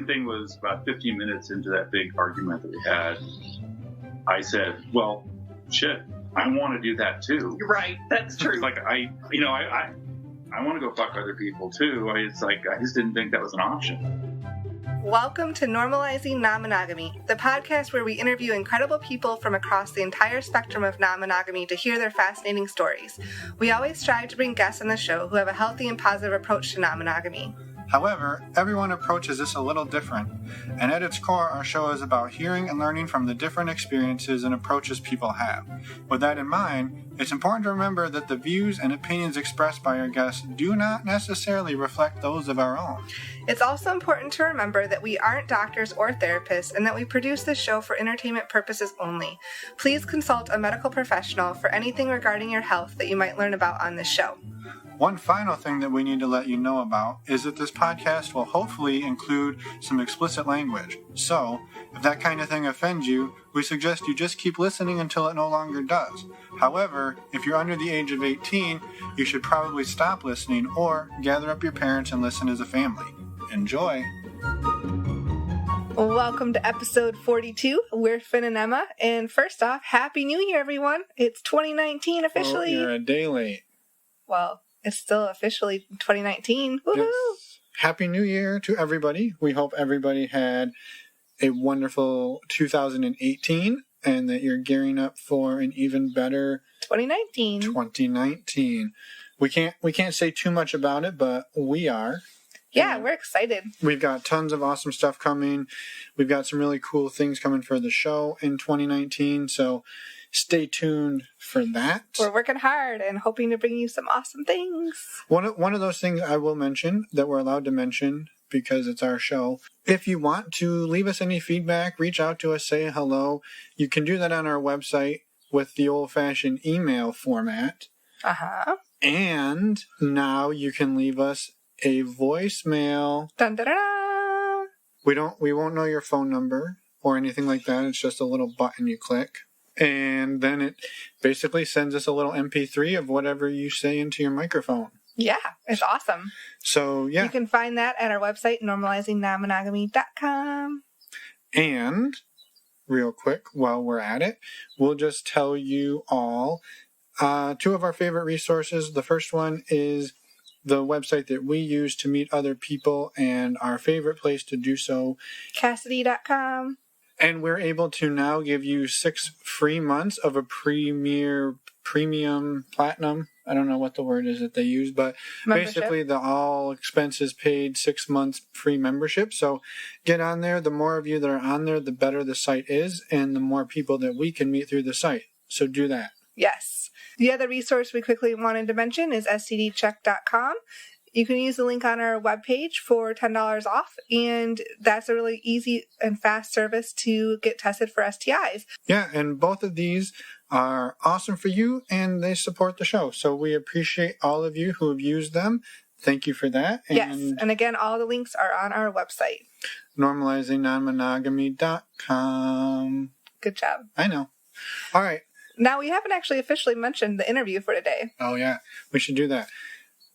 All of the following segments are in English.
amazing thing was about 15 minutes into that big argument that we had, I said, well, shit, I want to do that too. Right, that's true. It's like, I want to go fuck other people too. It's like, I just didn't think that was an option. Welcome to Normalizing Non-Monogamy, the podcast where we interview incredible people from across the entire spectrum of non-monogamy to hear their fascinating stories. We always strive to bring guests on the show who have a healthy and positive approach to non-monogamy. However, everyone approaches this a little different, and at its core, our show is about hearing and learning from the different experiences and approaches people have. With that in mind, it's important to remember that the views and opinions expressed by our guests do not necessarily reflect those of our own. It's also important to remember that we aren't doctors or therapists and that we produce this show for entertainment purposes only. Please consult a medical professional for anything regarding your health that you might learn about on this show. One final thing that we need to let you know about is that this podcast will hopefully include some explicit language. So, if that kind of thing offends you, we suggest you just keep listening until it no longer does. However, if you're under the age of 18, you should probably stop listening or gather up your parents and listen as a family. Enjoy! Welcome to episode 42. We're Finn and Emma, and first off, Happy New Year, everyone! It's 2019 officially. Well, you're a day late. Well, it's still officially 2019. Woohoo! Yes. Happy New Year to everybody. We hope everybody had a wonderful 2018 and that you're gearing up for an even better 2019. We can't say too much about it, but we are. Yeah, we're excited. We've got tons of awesome stuff coming. We've got some really cool things coming for the show in 2019, so stay tuned for that. We're working hard and hoping to bring you some awesome things. One of those things I will mention that we're allowed to mention because it's our show. If you want to leave us any feedback, reach out to us, say hello. You can do that on our website with the old-fashioned email format. Uh-huh. And now you can leave us a voicemail. Dun, dun, dun, dun. We won't know your phone number or anything like that. It's just a little button you click. And then it basically sends us a little MP3 of whatever you say into your microphone. Yeah, it's awesome. So, yeah. You can find that at our website, normalizingnonmonogamy.com. And, real quick, while we're at it, we'll just tell you all two of our favorite resources. The first one is the website that we use to meet other people and our favorite place to do so, Cassidy.com. And we're able to now give you 6 free months of a premium platinum. I don't know what the word is that they use, but basically the all expenses paid 6 months free membership. So get on there. The more of you that are on there, the better the site is and the more people that we can meet through the site. So do that. Yes. The other resource we quickly wanted to mention is stdcheck.com. You can use the link on our webpage for $10 off, and that's a really easy and fast service to get tested for STIs. Yeah, and both of these are awesome for you, and they support the show. So we appreciate all of you who have used them. Thank you for that. Yes, and again, all the links are on our website. normalizingnonmonogamy.com. Good job. I know. All right. Now, we haven't actually officially mentioned the interview for today. Oh, yeah. We should do that.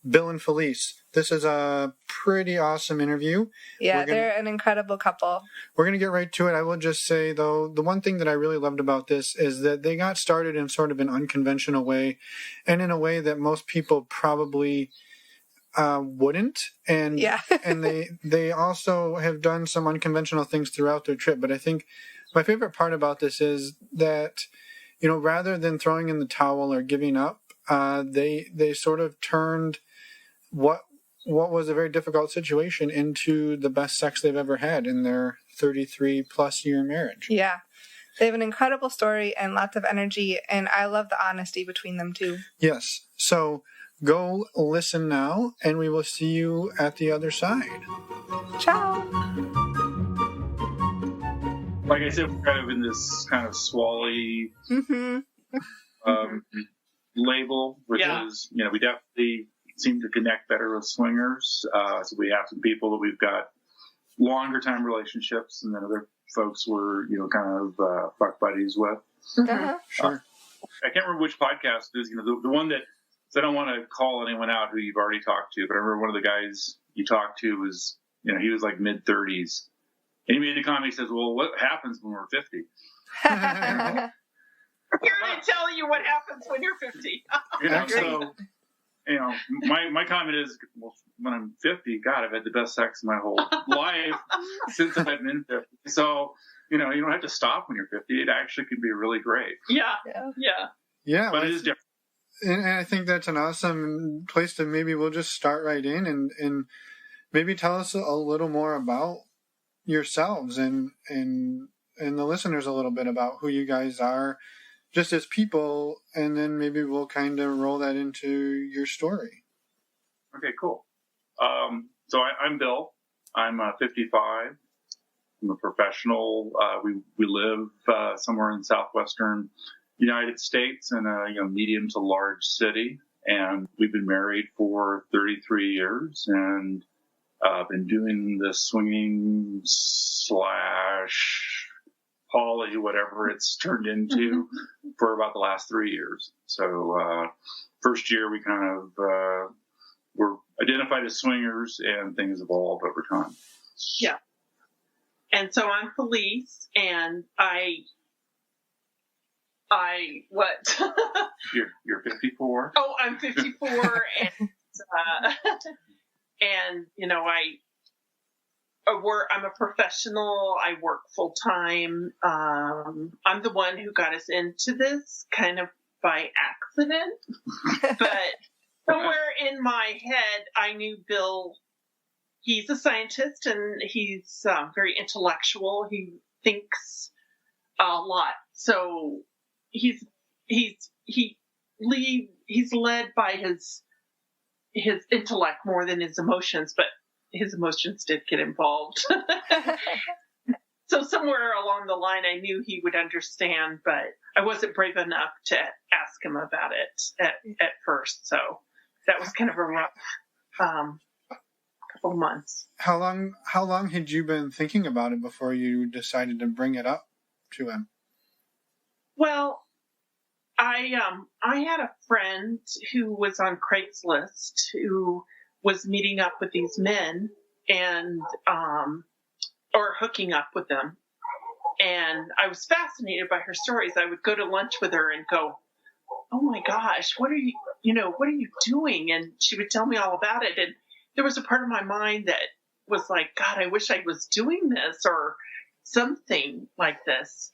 Bill and Felice. This is a pretty awesome interview. Yeah, they're an incredible couple. We're going to get right to it. I will just say, though, the one thing that I really loved about this is that they got started in sort of an unconventional way and in a way that most people probably wouldn't. And, yeah. And they also have done some unconventional things throughout their trip. But I think my favorite part about this is that, you know, rather than throwing in the towel or giving up, they sort of turned what was a very difficult situation into the best sex they've ever had in their 33-plus year marriage. Yeah. They have an incredible story and lots of energy, and I love the honesty between them, too. Yes. So go listen now, and we will see you at the other side. Ciao. Like I said, we're kind of in this kind of swally label, which is, you know, we definitely seem to connect better with swingers. So we have some people that we've got longer time relationships, and then other folks we're, you know, kind of fuck buddies with. Sure. I can't remember which podcast it is. You know, the one that, so I don't want to call anyone out who you've already talked to, but I remember one of the guys you talked to was, you know, he was like mid-30s. And he made a comment. He says, "Well, what happens when we're 50?" Here to tell you what happens when you're 50. So, my comment is, well, when I'm 50, God, I've had the best sex in my whole life since I've been 50. So, you don't have to stop when you're 50. It actually could be really great. Yeah. But it is different. And I think that's an awesome place to maybe we'll just start right in and maybe tell us a little more about yourselves and the listeners a little bit about who you guys are just as people, and then maybe we'll kind of roll that into your story. Okay, cool. So I'm Bill. I'm 55. I'm a professional. We live somewhere in southwestern United States in a medium to large city, and we've been married for 33 years, and been doing this swinging / poly, whatever it's turned into, for about the last 3 years. So first year we kind of were identified as swingers, and things evolved over time. Yeah. And so I'm Felice, and what? You're 54? Oh, I'm 54, and I'm a professional. I work full time. I'm the one who got us into this kind of by accident, but somewhere in my head, I knew Bill. He's a scientist and he's very intellectual. He thinks a lot. So he's led by his intellect more than his emotions, but his emotions did get involved. So somewhere along the line, I knew he would understand, but I wasn't brave enough to ask him about it at first. So that was kind of a rough couple of months. How long had you been thinking about it before you decided to bring it up to him? Well, I had a friend who was on Craigslist who was meeting up with these men and or hooking up with them, and I was fascinated by her stories. I would go to lunch with her and go, "Oh my gosh, what are you doing?" And she would tell me all about it. And there was a part of my mind that was like, God, I wish I was doing this or something like this.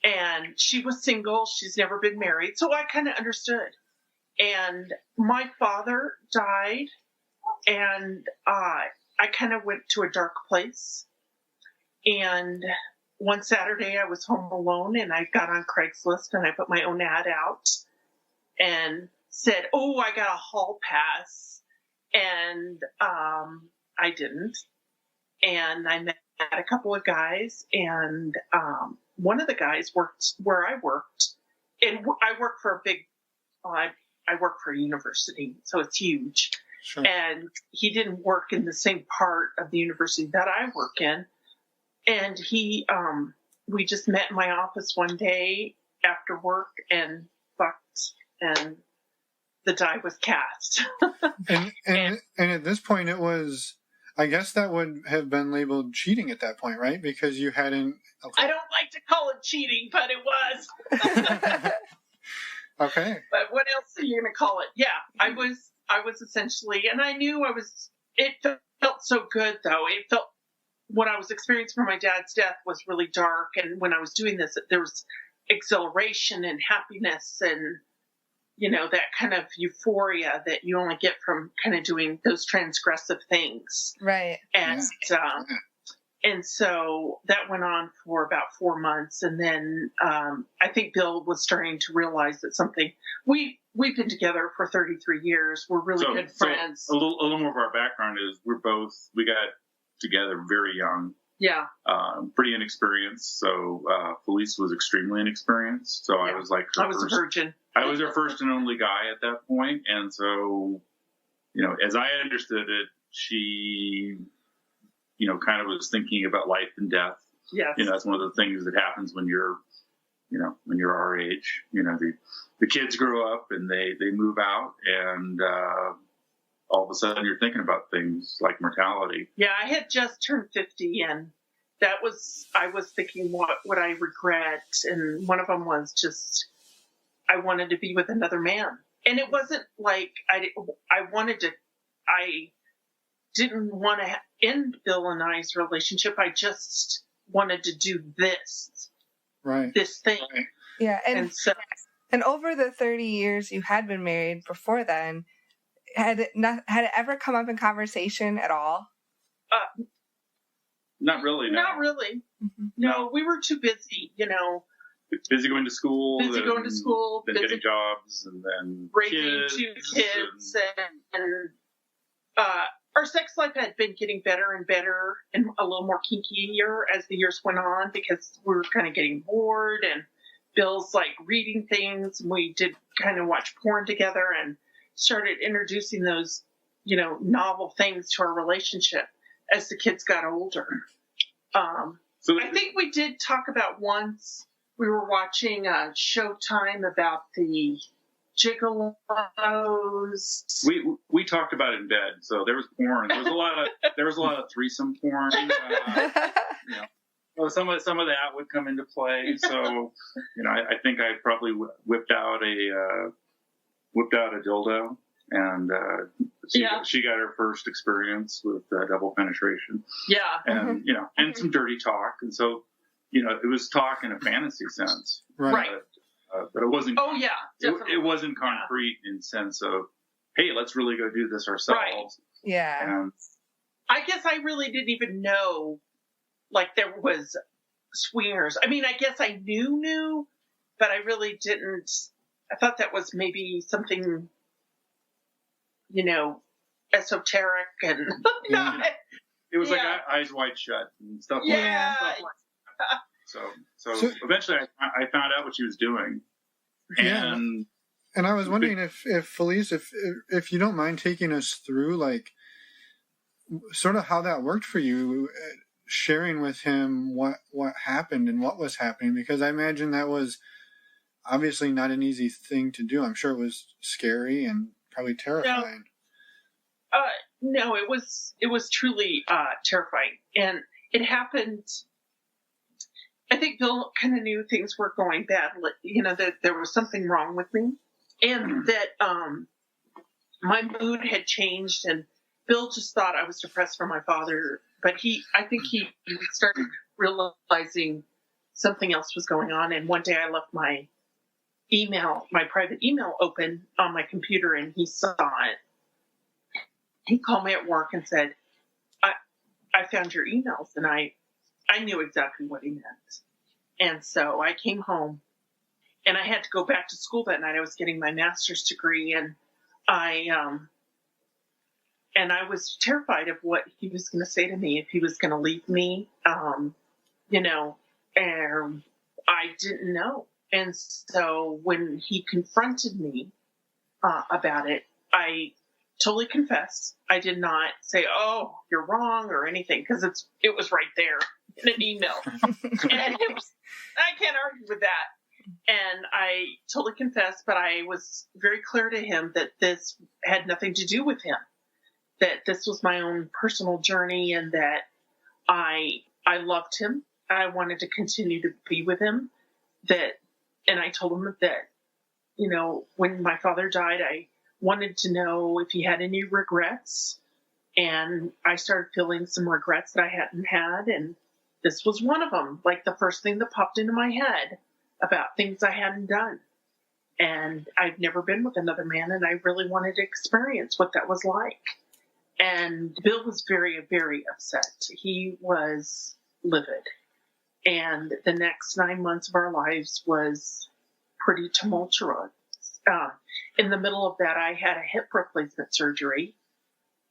And she was single. She's never been married. So I kind of understood. And my father died, and I kind of went to a dark place. And one Saturday I was home alone, and I got on Craigslist and I put my own ad out and said, "Oh, I got a hall pass." And I didn't. And I met a couple of guys, and one of the guys worked where I worked. And I work for I work for a university, so it's huge. Sure. And he didn't work in the same part of the university that I work in. And we just met in my office one day after work and fucked, and the die was cast. and at this point it was, I guess that would have been labeled cheating at that point, right? Because you hadn't... Okay. I don't like to call it cheating, but it was. Okay. But what else are you going to call it? Yeah, I was essentially, and I knew it felt so good though. It felt, what I was experiencing from my dad's death was really dark. And when I was doing this, there was exhilaration and happiness and, that kind of euphoria that you only get from kind of doing those transgressive things. Right. And, and so that went on for about 4 months. And then, I think Bill was starting to realize that something, we've been together for 33 years. We're really good friends. So a little more of our background is we got together very young. Yeah. Pretty inexperienced. So, Felice was extremely inexperienced. So yeah. I was like, I was a virgin. I was her first and only guy at that point. And so, as I understood it, she, kind of was thinking about life and death. Yes. That's one of the things that happens when you're our age. The kids grow up and they move out, and all of a sudden you're thinking about things like mortality. Yeah, I had just turned 50, and I was thinking, what would I regret? And one of them was just, I wanted to be with another man. And it wasn't like I didn't want to end Bill and I's relationship. I just wanted to do this. Right. This thing. Right. Yeah. And over the 30 years you had been married before then, had it ever come up in conversation at all? Not really. No. Not really. Mm-hmm. No, we were too busy, Busy going to school. Then getting jobs, and then raising two kids, and our sex life had been getting better and better, and a little more kinkier as the years went on, because we were kind of getting bored, and Bill's like reading things, and we did kind of watch porn together, and started introducing those, novel things to our relationship as the kids got older. So I think we did talk about once we were watching Showtime about the gigolos. We talked about it in bed. So there was porn. There was a lot of threesome porn. Some of that would come into play. So I think I probably whipped out a dildo. And she got her first experience with double penetration. Yeah. And, and some dirty talk. And so, it was talk in a fantasy sense. Right. But it wasn't. Oh, yeah. Definitely. It wasn't concrete in sense of, hey, let's really go do this ourselves. Right. Yeah. And I guess I really didn't even know, there was swingers. I mean, I guess I knew, but I really didn't. I thought that was maybe something, esoteric and it was like Eyes Wide Shut and stuff like that. So eventually I found out what she was doing. And I was wondering if Felice, if you don't mind taking us through sort of how that worked for you, sharing with him what happened and what was happening, because I imagine that was obviously not an easy thing to do. I'm sure it was scary and probably terrifying. No, it was truly terrifying, and it happened. I think Bill kind of knew things were going badly. That there was something wrong with me, and that my mood had changed. And Bill just thought I was depressed for my father, but I think he started realizing something else was going on. And one day I left my private email open on my computer, and he saw it. He called me at work and said, I found your emails. And I knew exactly what he meant. And so I came home, and I had to go back to school that night. I was getting my master's degree, and I was terrified of what he was going to say to me, if he was going to leave me, and I didn't know. And so when he confronted me about it, I totally confessed. I did not say, "Oh, you're wrong" or anything, because it was right there in an email, and I can't argue with that. And I totally confessed, but I was very clear to him that this had nothing to do with him, that this was my own personal journey, and that I loved him. I wanted to continue to be with him. And I told him that, when my father died, I wanted to know if he had any regrets. And I started feeling some regrets that I hadn't had. And this was one of them, the first thing that popped into my head about things I hadn't done. And I'd never been with another man, and I really wanted to experience what that was like. And Bill was very, very upset. He was livid. And the next 9 months of our lives was pretty tumultuous. In the middle of that, I had a hip replacement surgery,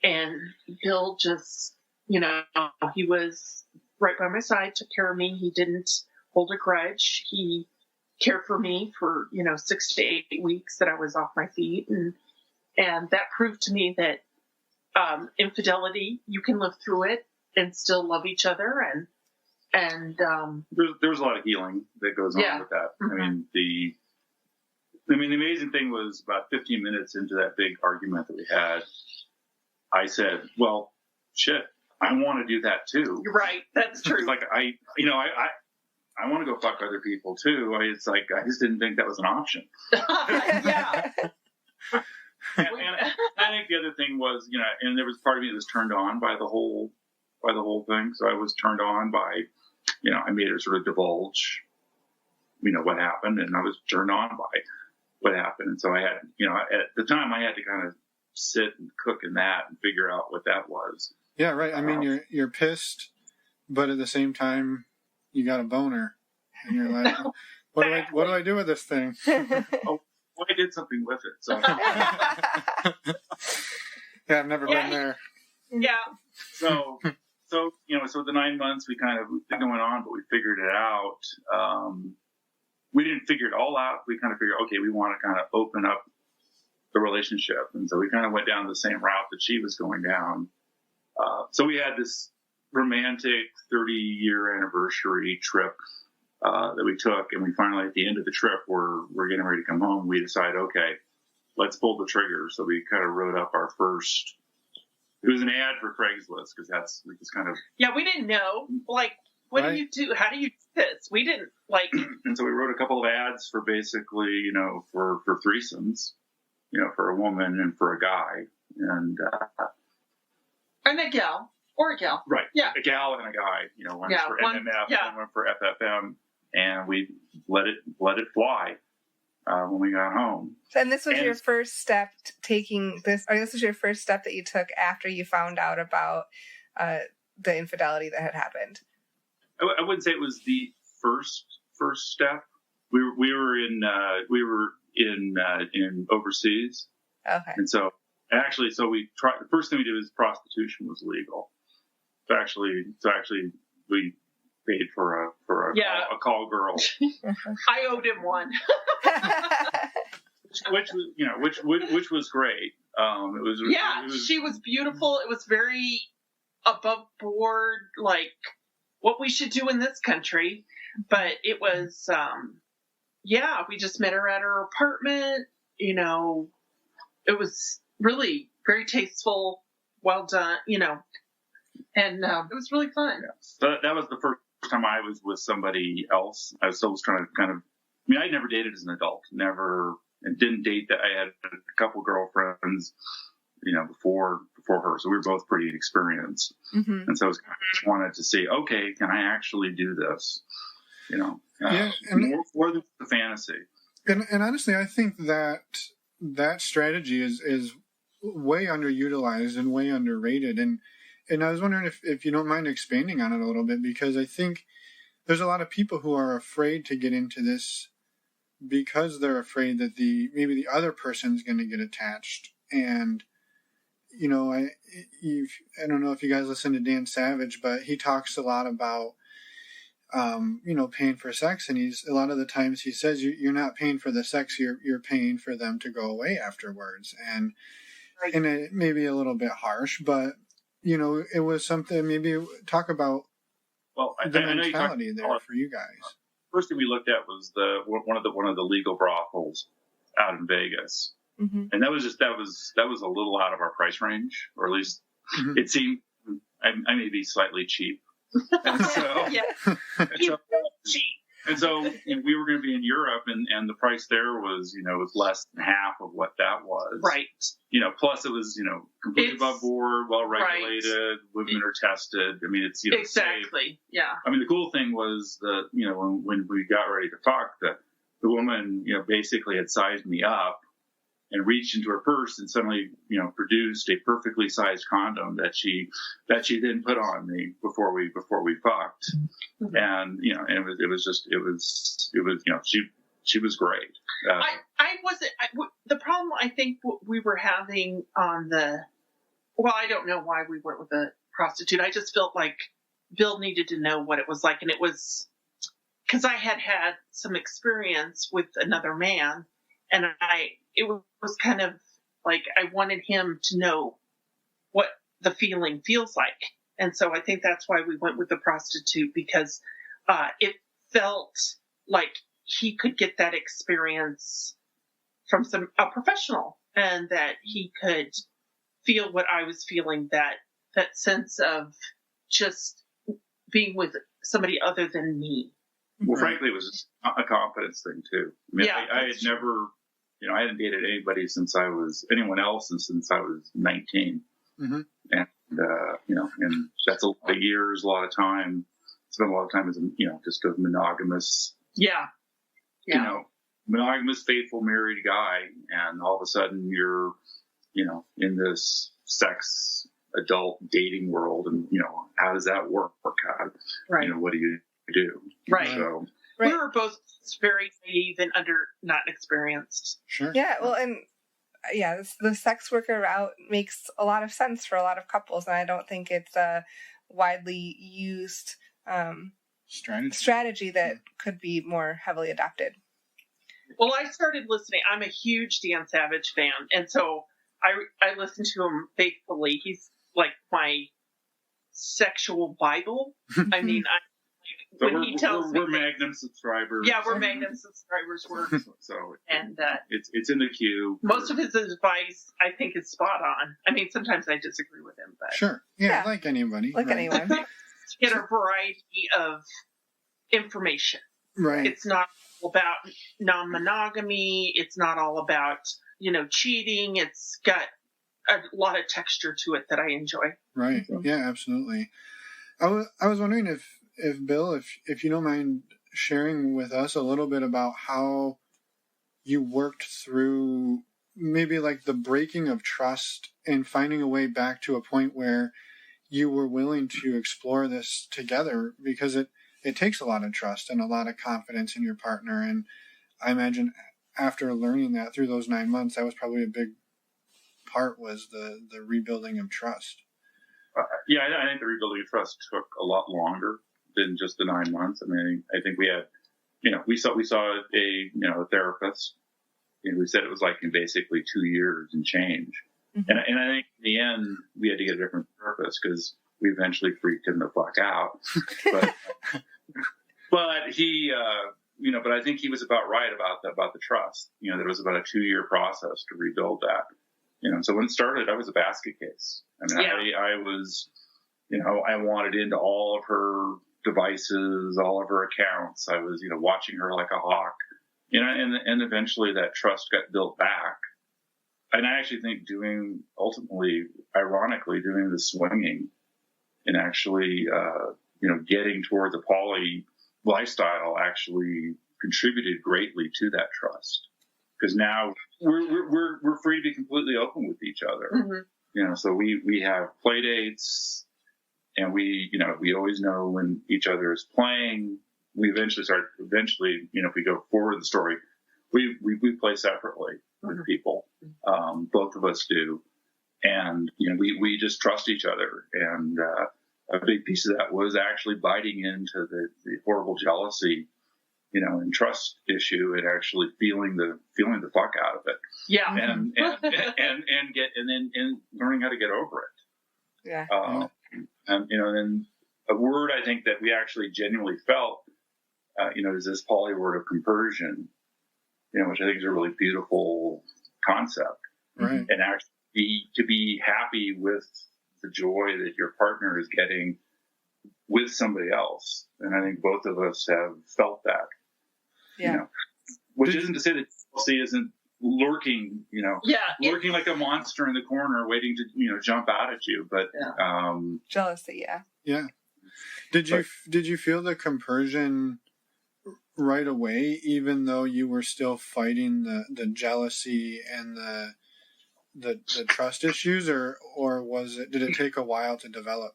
and Bill just, he was right by my side, took care of me. He didn't hold a grudge. He cared for me for, 6 to 8 weeks that I was off my feet. And that proved to me that infidelity, you can live through it and still love each other. And there's a lot of healing that goes on with that. Mm-hmm. The amazing thing was about 15 minutes into that big argument that we had, I said, well, shit, I want to do that too. Right. That's true. It's like I want to go fuck other people too. It's like I just didn't think that was an option. Yeah. And I think the other thing was, and there was part of me that was turned on by the whole thing. So I was turned on by, I made her sort of divulge, what happened, and I was turned on by what happened. And so I had, at the time I had to kind of sit and cook in that and figure out what that was. Yeah, right. I mean, you're pissed, but at the same time, you got a boner, and you're like, what do I do with this thing? Well, I did something with it. So yeah, I've never been there. Yeah. So the 9 months we kind of been going on, but we figured it out. We didn't figure it all out. We kind of figured, okay, we want to kind of open up the relationship, and so we kind of went down the same route that she was going down. So we had this romantic 30-year anniversary trip that we took, and we finally, at the end of the trip, we're getting ready to come home. We decided, okay, let's pull the trigger. So we kind of wrote up our first. It was an ad for Craigslist because that's just kind of. Yeah, we didn't know. Like, what do you do? How do you do this? We didn't like. And so we wrote a couple of ads for basically, for threesomes, for a woman and for a guy, and a gal or a gal, right? Yeah, a gal and a guy. One for MMF, and one for FFM, and we let it fly when we got home. And this was your first step taking this, or this was your first step that you took after you found out about the infidelity that had happened. I wouldn't say it was the first step. We were in overseas. Okay. And so we tried. The first thing we did was prostitution was legal. So actually we paid for a call girl. I owed him one. which was great. She was beautiful. It was very above board, like what we should do in this country. But it was, we just met her at her apartment. It was really very tasteful, well done, and it was really fun. Yeah. So that was the first time I was with somebody else. I was still trying to kind of, I never dated as an adult, and didn't date that. I had a couple girlfriends, before her. So we were both pretty experienced. Mm-hmm. And so I was kind of just wanted to see, okay, can I actually do this? More than the fantasy. And honestly, I think that strategy is way underutilized and way underrated. And I was wondering if you don't mind expanding on it a little bit, because I think there's a lot of people who are afraid to get into this because they're afraid that maybe the other person's going to get attached. And, I don't know if you guys listen to Dan Savage, but he talks a lot about, paying for sex. And a lot of the times he says, you're not paying for the sex, you're paying for them to go away afterwards. And it may be a little bit harsh, but, it was something, maybe talk about the mentality there for you guys. First thing we looked at was one of the legal brothels out in Vegas. Mm-hmm. And that was a little out of our price range, or at least it seemed. I may be slightly cheap, and so and so we were going to be in Europe, and the price there was was less than half of what that was. Right. Plus it was completely above board, well regulated. Right. Women are tested. It's exactly safe. Yeah. The cool thing was that when we got ready to fuck, the woman basically had sized me up and reached into her purse and suddenly, produced a perfectly sized condom that she then put on me before we fucked. Mm-hmm. And, it was she was great. The problem I think we were having I don't know why we went with a prostitute. I just felt like Bill needed to know what it was like. And it was because I had some experience with another man, and it was kind of like I wanted him to know what the feeling feels like. And so I think that's why we went with the prostitute, because it felt like he could get that experience from a professional, and that he could feel what I was feeling, that that sense of just being with somebody other than me. Well, frankly, it was a confidence thing too. I mean, I had never, I hadn't dated anybody since anyone else since I was 19. Mm-hmm. And, and that's a lot of years, a lot of time. Spent a lot of time as, just a monogamous, monogamous, faithful, married guy. And all of a sudden you're, in this sex adult dating world. And, how does that work? Right. What do you do? Right. So, we were both very naive and not experienced. Sure. Yeah. Well, and the sex worker route makes a lot of sense for a lot of couples. And I don't think it's a widely used strategy that could be more heavily adopted. Well, I started listening. I'm a huge Dan Savage fan, and so I listen to him faithfully. He's like my sexual Bible. I mean, we're Magnum subscribers. Yeah, we're Magnum subscribers. And it's in the queue. Most of his advice, I think, is spot on. I mean, sometimes I disagree with him, but sure, yeah. Like anybody, anyone. Get a variety of information. Right. It's not all about non-monogamy. It's not all about, cheating. It's got a lot of texture to it that I enjoy. Right. Yeah, absolutely. I was wondering if Bill, if you don't mind sharing with us a little bit about how you worked through maybe like the breaking of trust and finding a way back to a point where you were willing to explore this together, because it takes a lot of trust and a lot of confidence in your partner. And I imagine after learning that through those 9 months, that was probably a big part, was the rebuilding of trust. I think the rebuilding of trust took a lot longer than just the 9 months. I mean, I think we had, we saw a therapist, and we said it was like in basically 2 years and change. Mm-hmm. And I think in the end, we had to get a different therapist because we eventually freaked him the fuck out. But he, but I think he was about right about the trust. That it was about a 2-year process to rebuild that. So when it started, I was a basket case. I mean, I was, I wanted into all of her devices, all of her accounts. I was, watching her like a hawk. And eventually that trust got built back. And I actually think ironically, doing the swinging and actually, getting toward the poly lifestyle actually contributed greatly to that trust. Because now we're free to be completely open with each other. Mm-hmm. So we have play dates, and we always know when each other is playing. We eventually, if we go forward in the story, we play separately with people. Both of us do. And, we just trust each other. And, a big piece of that was actually biting into the horrible jealousy, and trust issue, and actually feeling the fuck out of it. Yeah. And learning how to get over it. Yeah. And then a word I think that we actually genuinely felt, is this poly word of compersion, which I think is a really beautiful concept. Right. And actually to be happy with the joy that your partner is getting with somebody else. And I think both of us have felt that. Yeah. Which isn't to say that jealousy isn't lurking, lurking like a monster in the corner waiting to, jump out at you. But, jealousy. Yeah. Yeah. Did you feel the compersion right away, even though you were still fighting the jealousy and the trust issues, or did it take a while to develop?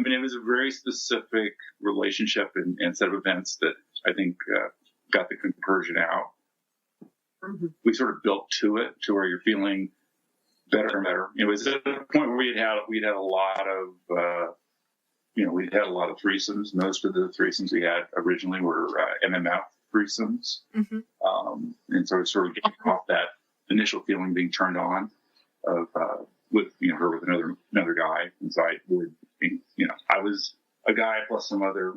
It was a very specific relationship and set of events that I think got the compersion out. Mm-hmm. We sort of built to it to where you're feeling better and better. It was at a point where we'd had a lot of we'd had a lot of threesomes. Most of the threesomes we had originally were MMF threesomes. Mm-hmm. And so it's sort of getting off that initial feeling being turned on of with her with another guy. And so I was a guy plus some other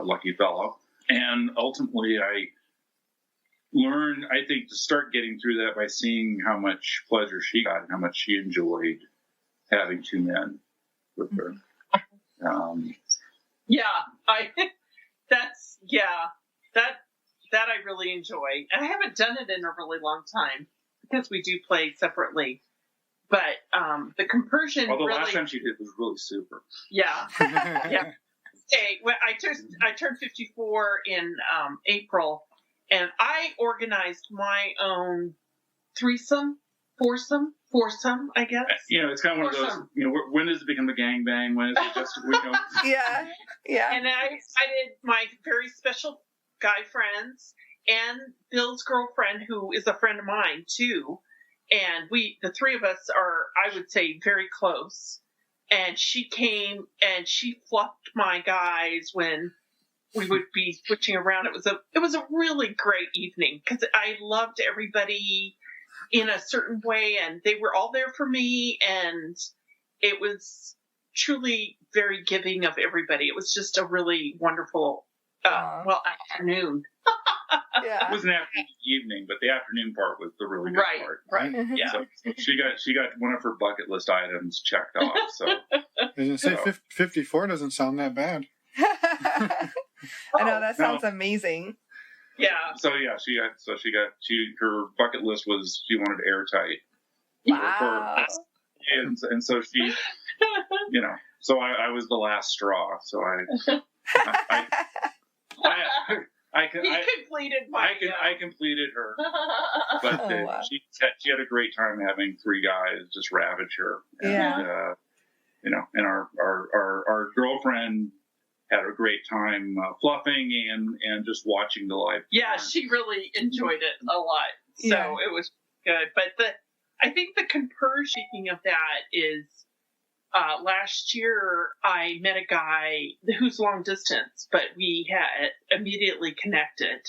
lucky fellow. And ultimately learned, I think, to start getting through that by seeing how much pleasure she got and how much she enjoyed having two men with her. That I really enjoy. And I haven't done it in a really long time because we do play separately. But the compersion. Although last time she did was really super. Yeah. Yeah. Hey, when I turned 54 in April, and I organized my own foursome, I guess. It's kind of one of those, when does it become a gangbang? When is it just, Yeah. And I invited my very special guy friends and Bill's girlfriend, who is a friend of mine too. And the three of us are, I would say, very close. And she came and she fluffed my guys when we would be switching around. It was a really great evening because I loved everybody in a certain way, and they were all there for me, and it was truly very giving of everybody. It was just a really wonderful, afternoon. Yeah. It was an afternoon evening, but the afternoon part was the really good part. Right. Yeah. So she got one of her bucket list items checked off. So I was gonna say 54 doesn't sound that bad. I know, that sounds amazing. Yeah. So her bucket list was she wanted airtight. Wow. And so she, so I was the last straw. So I completed her, but she had a great time having three guys just ravage her. And, and our girlfriend had a great time fluffing and just watching the live. Yeah, she really enjoyed it a lot. So it was good. But I think the compersion, speaking of that, is last year I met a guy who's long distance, but we had immediately connected.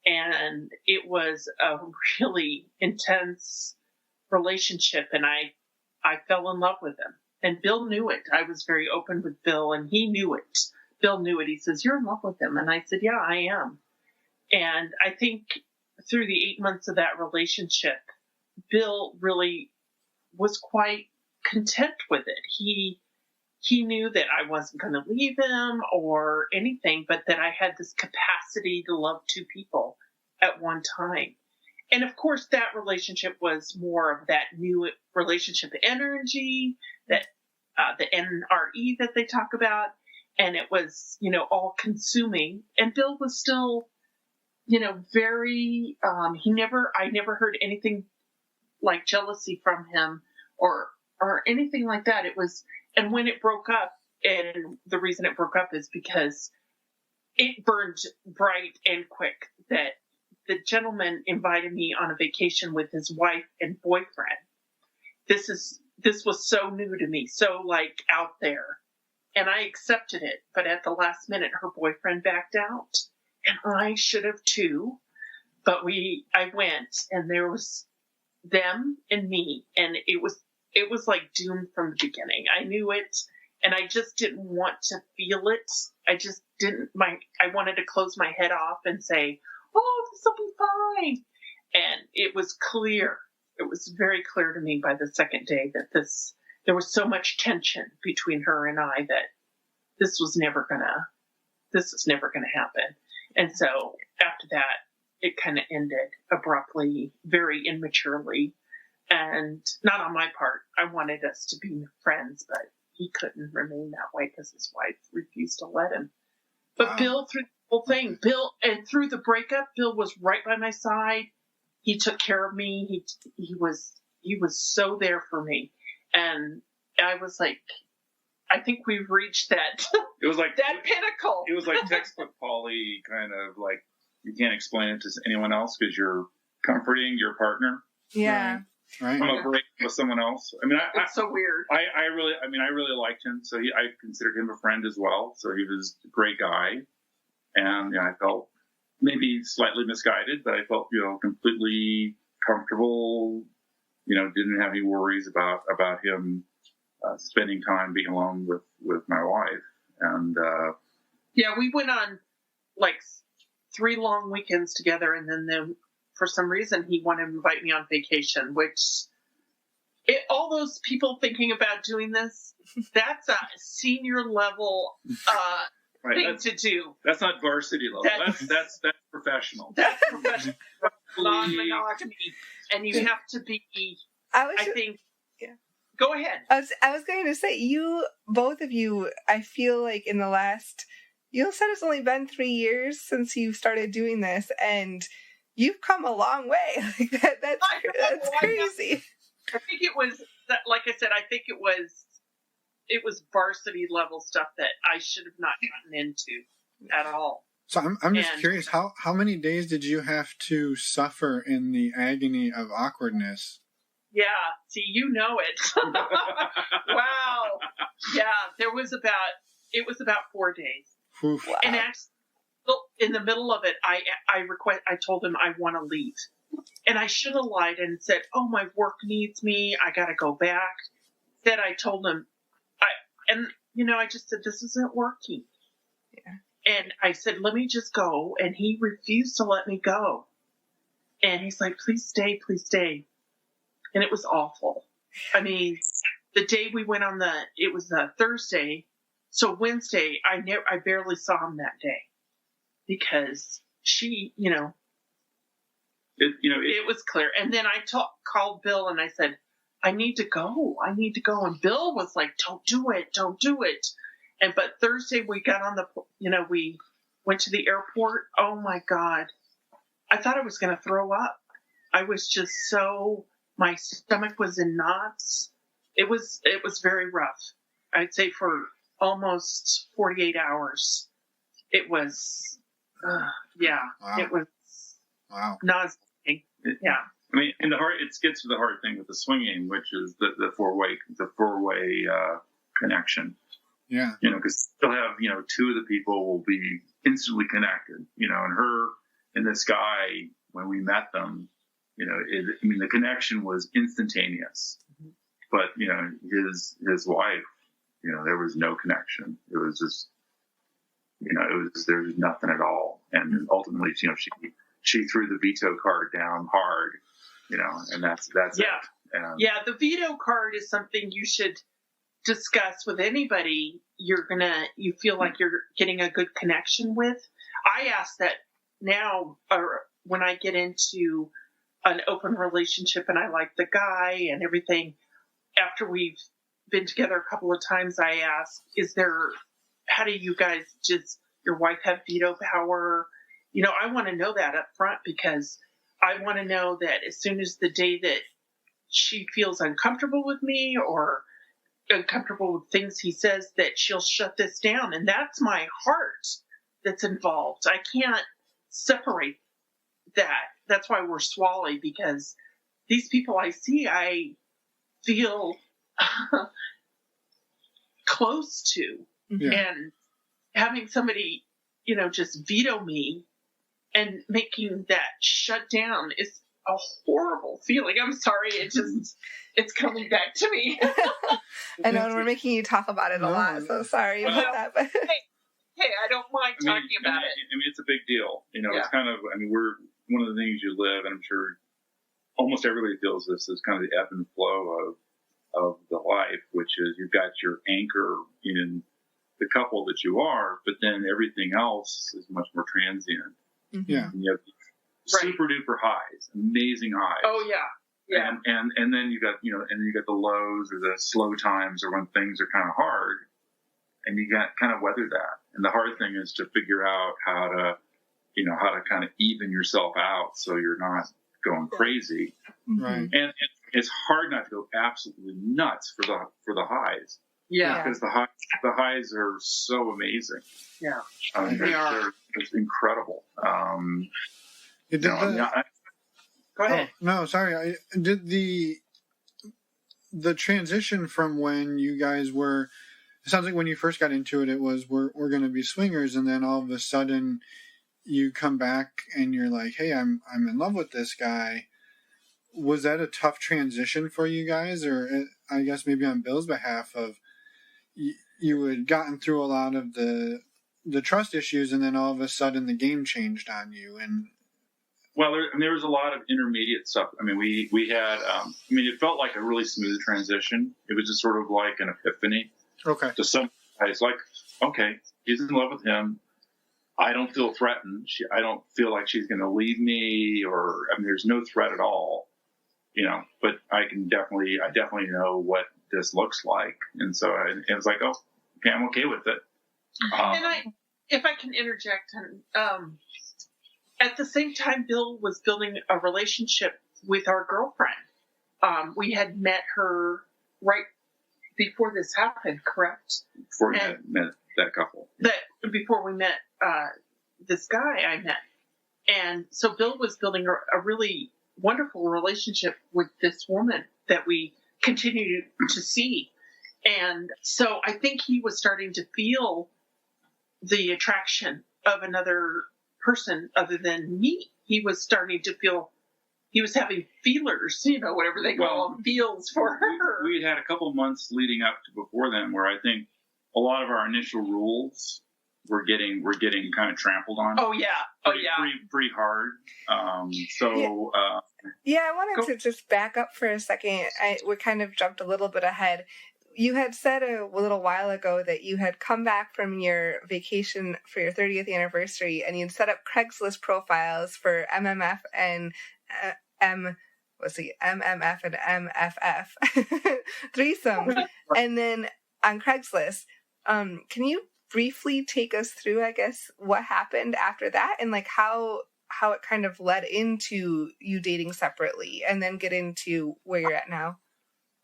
And it was a really intense relationship, and I fell in love with him. And Bill knew it. I was very open with Bill, and he knew it. Bill knew it. He says, "You're in love with him." And I said, "Yeah, I am." And I think through the 8 months of that relationship, Bill really was quite content with it. He knew that I wasn't going to leave him or anything, but that I had this capacity to love two people at one time. And of course, that relationship was more of that new relationship energy, that the NRE that they talk about. And it was, all consuming. And Bill was still, very, I never heard anything like jealousy from him or anything like that. It was, and when it broke up, and the reason it broke up is because it burned bright and quick that the gentleman invited me on a vacation with his wife and boyfriend. This was so new to me, so out there. And I accepted it, but at the last minute, her boyfriend backed out, and I should have too. But I went, and there was them and me, and it was like doomed from the beginning. I knew it, and I just didn't want to feel it. I just didn't. I wanted to close my head off and say, "Oh, this will be fine." And it was clear. It was very clear to me by the second day that there was so much tension between her and I that this was never gonna happen. And so after that, it kind of ended abruptly, very immaturely, and not on my part. I wanted us to be friends, but he couldn't remain that way because his wife refused to let him. But wow. Bill, through the whole thing, and through the breakup, Bill was right by my side. He took care of me. He was so there for me. And I was like, I think we've reached that. It was like that pinnacle. It was like textbook Polly, kind of like you can't explain it to anyone else because you're comforting your partner. Yeah. Right. From a break with someone else. I mean, it's so weird. I really liked him. So I considered him a friend as well. So he was a great guy, and I felt maybe slightly misguided, but I felt completely comfortable. Didn't have any worries about him spending time being alone with my wife. And we went on like 3 long weekends together, and then for some reason, he wanted to invite me on vacation, which all those people thinking about doing this, that's a senior level thing to do. That's not varsity level. That's professional. That's professional. Non-monogamy. And you have to be, I think, go ahead. I was going to say, both of you, I feel like in the last, you said it's only been 3 years since you started doing this, and you've come a long way. Like that's crazy. I think it was, like I said, it was varsity level stuff that I should have not gotten into at all. So I'm just curious, how many days did you have to suffer in the agony of awkwardness? Yeah, see, you know it. Wow. Yeah, it was about 4 days. Oof. Wow. And actually, in the middle of it, I told him I want to leave. And I should have lied and said, oh, my work needs me. I got to go back. Instead, I told him, I just said, this isn't working. Yeah. And I said, let me just go. And he refused to let me go. And he's like, please stay, please stay. And it was awful. I mean, the day we went it was a Thursday. So Wednesday, I barely saw him that day because she, it was clear. And then I called Bill and I said, I need to go. And Bill was like, don't do it. But Thursday we got on we went to the airport. Oh my God. I thought I was going to throw up. I was just my stomach was in knots. It was very rough. I'd say for almost 48 hours. It was, wow. It was nauseating. Yeah. I mean, and it gets to the hard thing with the swinging, which is the four-way connection. Yeah. Because you'll have, two of the people will be instantly connected, and her and this guy, when we met them, the connection was instantaneous, but, his wife, there was no connection. It was just, there was nothing at all. And ultimately, she threw the veto card down hard, and that's it. Yeah. The veto card is something you should discuss with anybody you feel like you're getting a good connection with. I ask that now, or when I get into an open relationship and I like the guy and everything, after we've been together a couple of times, I ask, how do you guys your wife have veto power? I want to know that up front because I want to know that as soon as the day that she feels uncomfortable with me or uncomfortable with things he says, that she'll shut this down. And that's my heart that's involved. I can't separate that. That's why we're swally, because these people I see, I feel close to. Yeah. And having somebody, just veto me and making that shut down is a horrible feeling. I'm sorry. It's coming back to me. I know, and we're making you talk about it a lot, so sorry about that. But hey, I don't mind talking about it. I mean, it's a big deal. It's kind of, we're one of the things you live, and I'm sure almost everybody feels this, is kind of the ebb and flow of the life, which is you've got your anchor in the couple that you are, but then everything else is much more transient. Mm-hmm. Yeah. And you have super duper highs, amazing highs. Oh yeah. Yeah. And then you got, and then you got the lows or the slow times or when things are kind of hard, and you got kind of weather that. And the hard thing is to figure out how to kind of even yourself out so you're not going crazy. Right. And it's hard not to go absolutely nuts for the highs. Yeah. Because the highs are so amazing. Yeah. They are. It's incredible. Go ahead. Oh, no, sorry. Did the transition from when you guys were, it sounds like when you first got into it, it was we're going to be swingers, and then all of a sudden you come back and you're like, hey, I'm in love with this guy. Was that a tough transition for you guys, or I guess maybe on Bill's behalf of you had gotten through a lot of the trust issues, and then all of a sudden the game changed on you, and Well, there was a lot of intermediate stuff. I mean, we had, it felt like a really smooth transition. It was just sort of like an epiphany. Okay. To some guys, like, okay, he's in love with him. I don't feel threatened. I don't feel like she's going to leave me, or there's no threat at all, But I definitely know what this looks like, and so it was like, oh, okay, I'm okay with it. And if I can interject, at the same time, Bill was building a relationship with our girlfriend. We had met her right before this happened, correct? Before we met that couple. Before we met this guy I met. And so Bill was building a really wonderful relationship with this woman that we continue to see. And so I think he was starting to feel the attraction of another person other than me. He was starting to feel, he was having feelers, whatever they call them, feels for her. We had a couple of months leading up to before then where I think a lot of our initial rules were getting kind of trampled on. Oh yeah. Pretty hard. I wanted to just back up for a second. We kind of jumped a little bit ahead. You had said a little while ago that you had come back from your vacation for your 30th anniversary and you'd set up Craigslist profiles for MMF and MMF and MFF threesome. And then on Craigslist, can you briefly take us through, I guess, what happened after that and like how it kind of led into you dating separately and then get into where you're at now?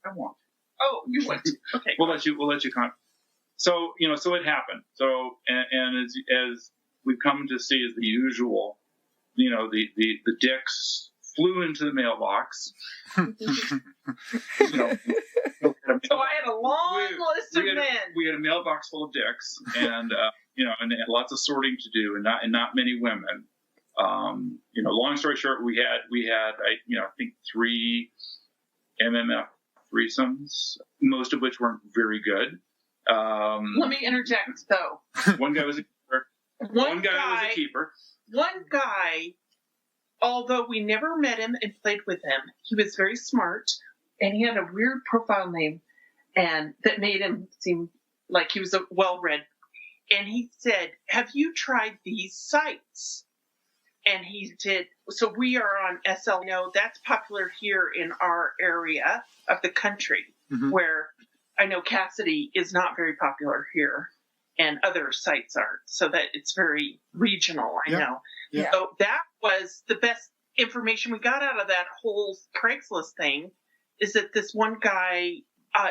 I won't. Oh, you want to? Okay. We'll let you comment. So, so it happened. So, and as we've come to see as the usual, the dicks flew into the mailbox. So I had a long list of men. We had a mailbox full of dicks and, and lots of sorting to do and not many women. Long story short, we had, I think 3 MMF threesomes, most of which weren't very good. Let me interject, though. One guy was a keeper. One guy was a keeper. One guy, although we never met him and played with him, he was very smart, and he had a weird profile name, and that made him seem like he was well-read. And he said, "Have you tried these sites?" And he did. So we are on SL. That's popular here in our area of the country, where I know Cassidy is not very popular here, and other sites aren't. So that it's very regional, I know. Yeah. So that was the best information we got out of that whole Craigslist thing, is that this one guy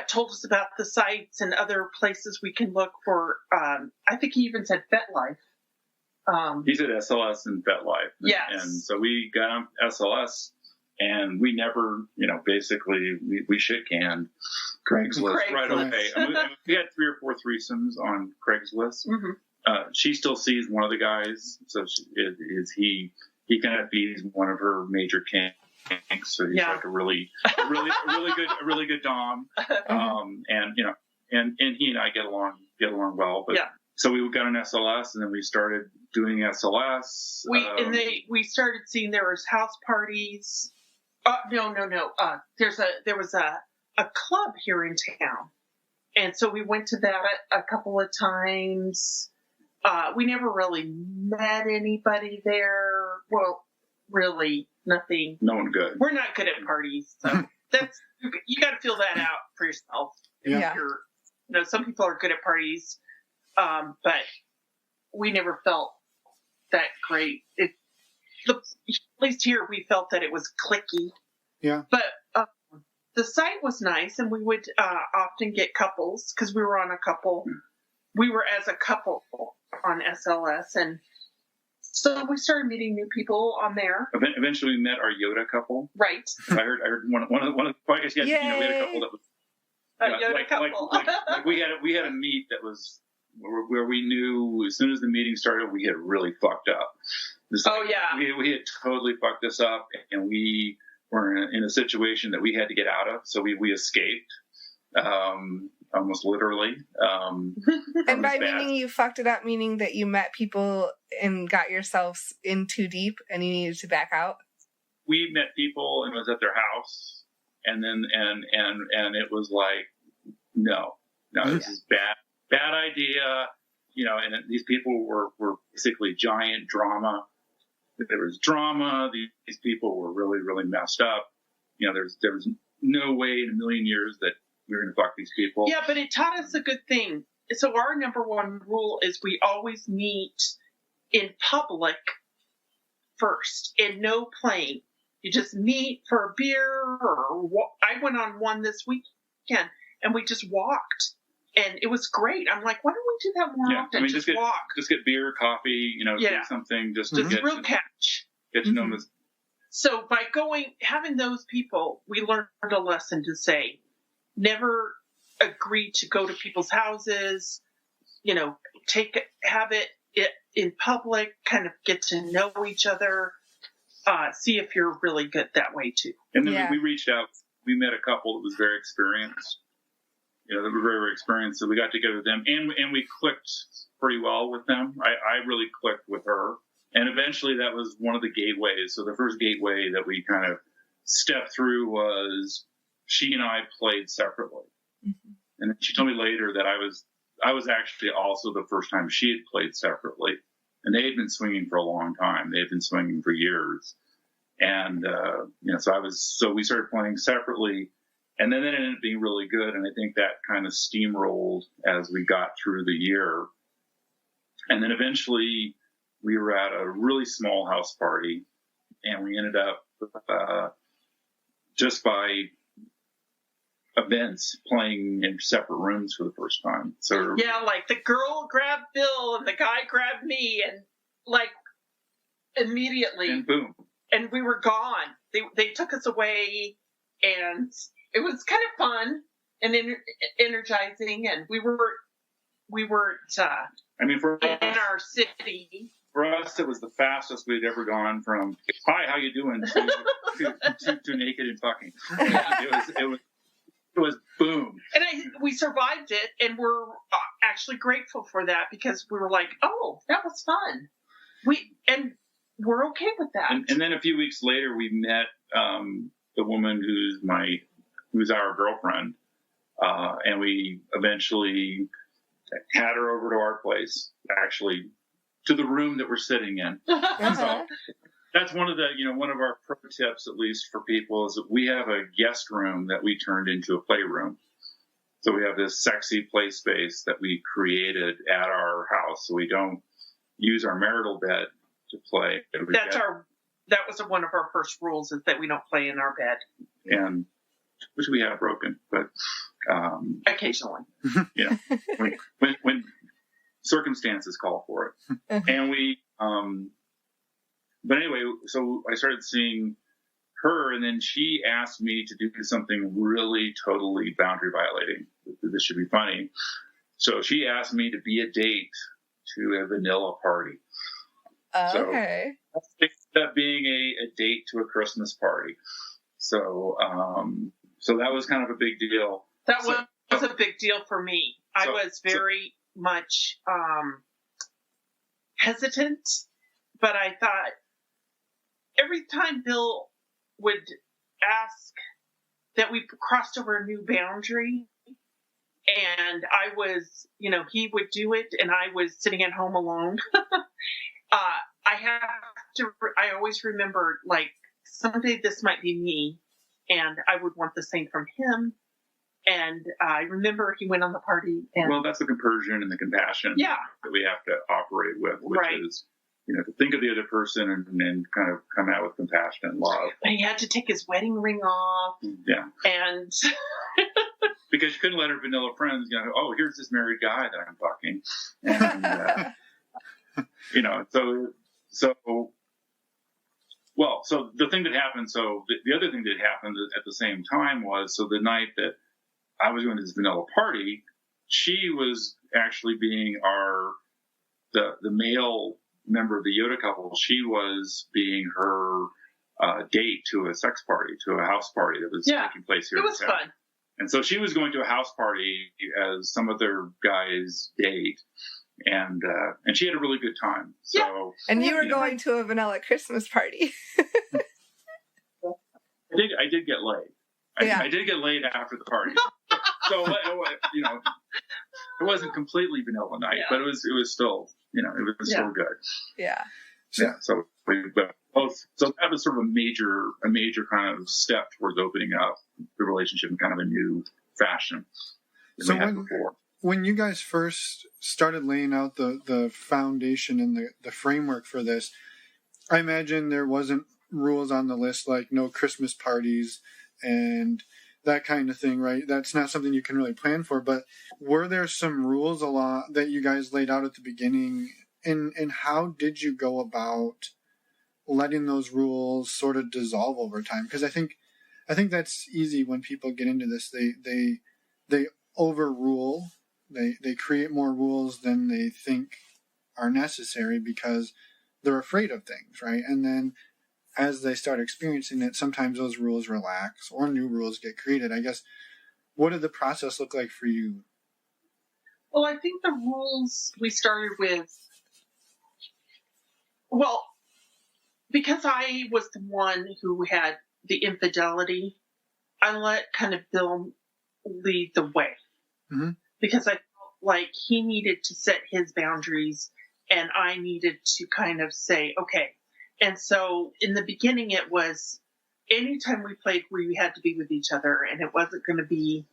told us about the sites and other places we can look for. I think he even said FetLife. He said SLS and FetLife. Yes. And so we got on SLS, and we never, basically we shit canned Craigslist right away. And we had 3 or 4 threesomes on Craigslist. She still sees one of the guys, so he kind of feeds one of her major kinks. So he's like a really good dom. And he and I get along well, but. Yeah. So we got an SLS, and then we started doing SLS. We started seeing there was house parties. No. There was a club here in town, and so we went to that a couple of times. We never really met anybody there. Well, really nothing. No one good. We're not good at parties, so you got to feel that out for yourself. Yeah. Some people are good at parties. But we never felt that great. At least here we felt that it was cliquey. Yeah. But the site was nice, and we would often get couples because we were on a couple. We were as a couple on SLS, and so we started meeting new people on there. Eventually, we met our Yoda couple. Right. I heard one of the. Well, I guess we had a couple that was. Yoda couple. Like we had a meet that was. Where we knew as soon as the meeting started, we had really fucked up. We had totally fucked this up, and we were in a situation that we had to get out of. So we escaped. almost literally. And by meaning you fucked it up, meaning that you met people and got yourselves in too deep and you needed to back out? We met people and it was at their house, and then and it was like, no, this is bad idea. And these people were basically giant drama. There was drama. These people were really, really messed up. There was no way in a million years that we were going to fuck these people. Yeah, but it taught us a good thing. So our number one rule is we always meet in public first, and no playing. You just meet for a beer, I went on one this weekend, and we just walked, and it was great. I'm like, why don't we do that more often? Just walk. Just get beer, coffee, get something, just real catch. Get to know this. So by having those people, we learned a lesson to say, never agree to go to people's houses, have it in public, kind of get to know each other, see if you're really good that way too. And then we reached out, we met a couple that was very experienced. They were very, very experienced, so we got together with them, and we clicked pretty well with them. I really clicked with her. And eventually that was one of the gateways. So the first gateway that we kind of stepped through was she and I played separately. Mm-hmm. And then she told me later that I was actually also the first time she had played separately. And they had been swinging for a long time. They had been swinging for years. And, so we started playing separately. And then it ended up being really good. And I think that kind of steamrolled as we got through the year. And then eventually we were at a really small house party, and we ended up just by events playing in separate rooms for the first time. So like the girl grabbed Bill and the guy grabbed me, and like immediately, and boom, and we were gone. They took us away, and it was kind of fun and energizing, and we weren't in our city. For us, it was the fastest we'd ever gone from "Hi, how you doing?" to naked and fucking. It was boom. And we survived it, and we're actually grateful for that, because we were like, "Oh, that was fun." We're okay with that. And then a few weeks later, we met the woman who's our girlfriend, and we eventually had her over to our place, actually, to the room that we're sitting in. So that's one of our pro tips, at least for people, is that we have a guest room that we turned into a playroom. So we have this sexy play space that we created at our house. So we don't use our marital bed to play. That was one of our first rules, is that we don't play in our bed. And which we have broken, but occasionally, when circumstances call for it. And but anyway, so I started seeing her, and then she asked me to do something really totally boundary violating. This should be funny. So she asked me to be a date to a vanilla party. Okay. So that being a date to a Christmas party. So that was kind of a big deal. That was a big deal for me. I was very much hesitant, but I thought every time Bill would ask that we crossed over a new boundary, and I was, he would do it, and I was sitting at home alone. I always remembered, like, someday this might be me, and I would want the same from him. And I remember he went on the party. Well, that's the compersion and the compassion that we have to operate with, which is, to think of the other person and kind of come out with compassion and love. But he had to take his wedding ring off. Yeah. And because you couldn't let her vanilla friends go, oh, here's this married guy that I'm fucking. And, so the thing that happened, the other thing that happened at the same time was, so the night that I was going to this vanilla party, she was actually being the male member of the Yoda couple. She was being her date to a sex party, to a house party that was taking place here. It was fun. And so she was going to a house party as some other guys date. And she had a really good time. So, yeah. And you were going to a vanilla Christmas party. I did get laid. I did get laid after the party. So, you know, it wasn't completely vanilla night, but it was still, you know, it was still good. Yeah. Yeah. So that was sort of a major kind of step towards opening up the relationship in kind of a new fashion than we had before. When you guys first started laying out the foundation and the framework for this, I imagine there wasn't rules on the list like no Christmas parties and that kind of thing, right? That's not something you can really plan for, but were there some rules that you guys laid out at the beginning, and how did you go about letting those rules sort of dissolve over time? Because I think that's easy when people get into this. They overrule. They create more rules than they think are necessary because they're afraid of things, right? And then as they start experiencing it, sometimes those rules relax or new rules get created. I guess, what did the process look like for you? Well, I think the rules we started with, well, because I was the one who had the infidelity, I let kind of Bill lead the way. Mm-hmm. Because I felt like he needed to set his boundaries and I needed to kind of say, okay. And so in the beginning, it was anytime we played, we had to be with each other and it wasn't going to be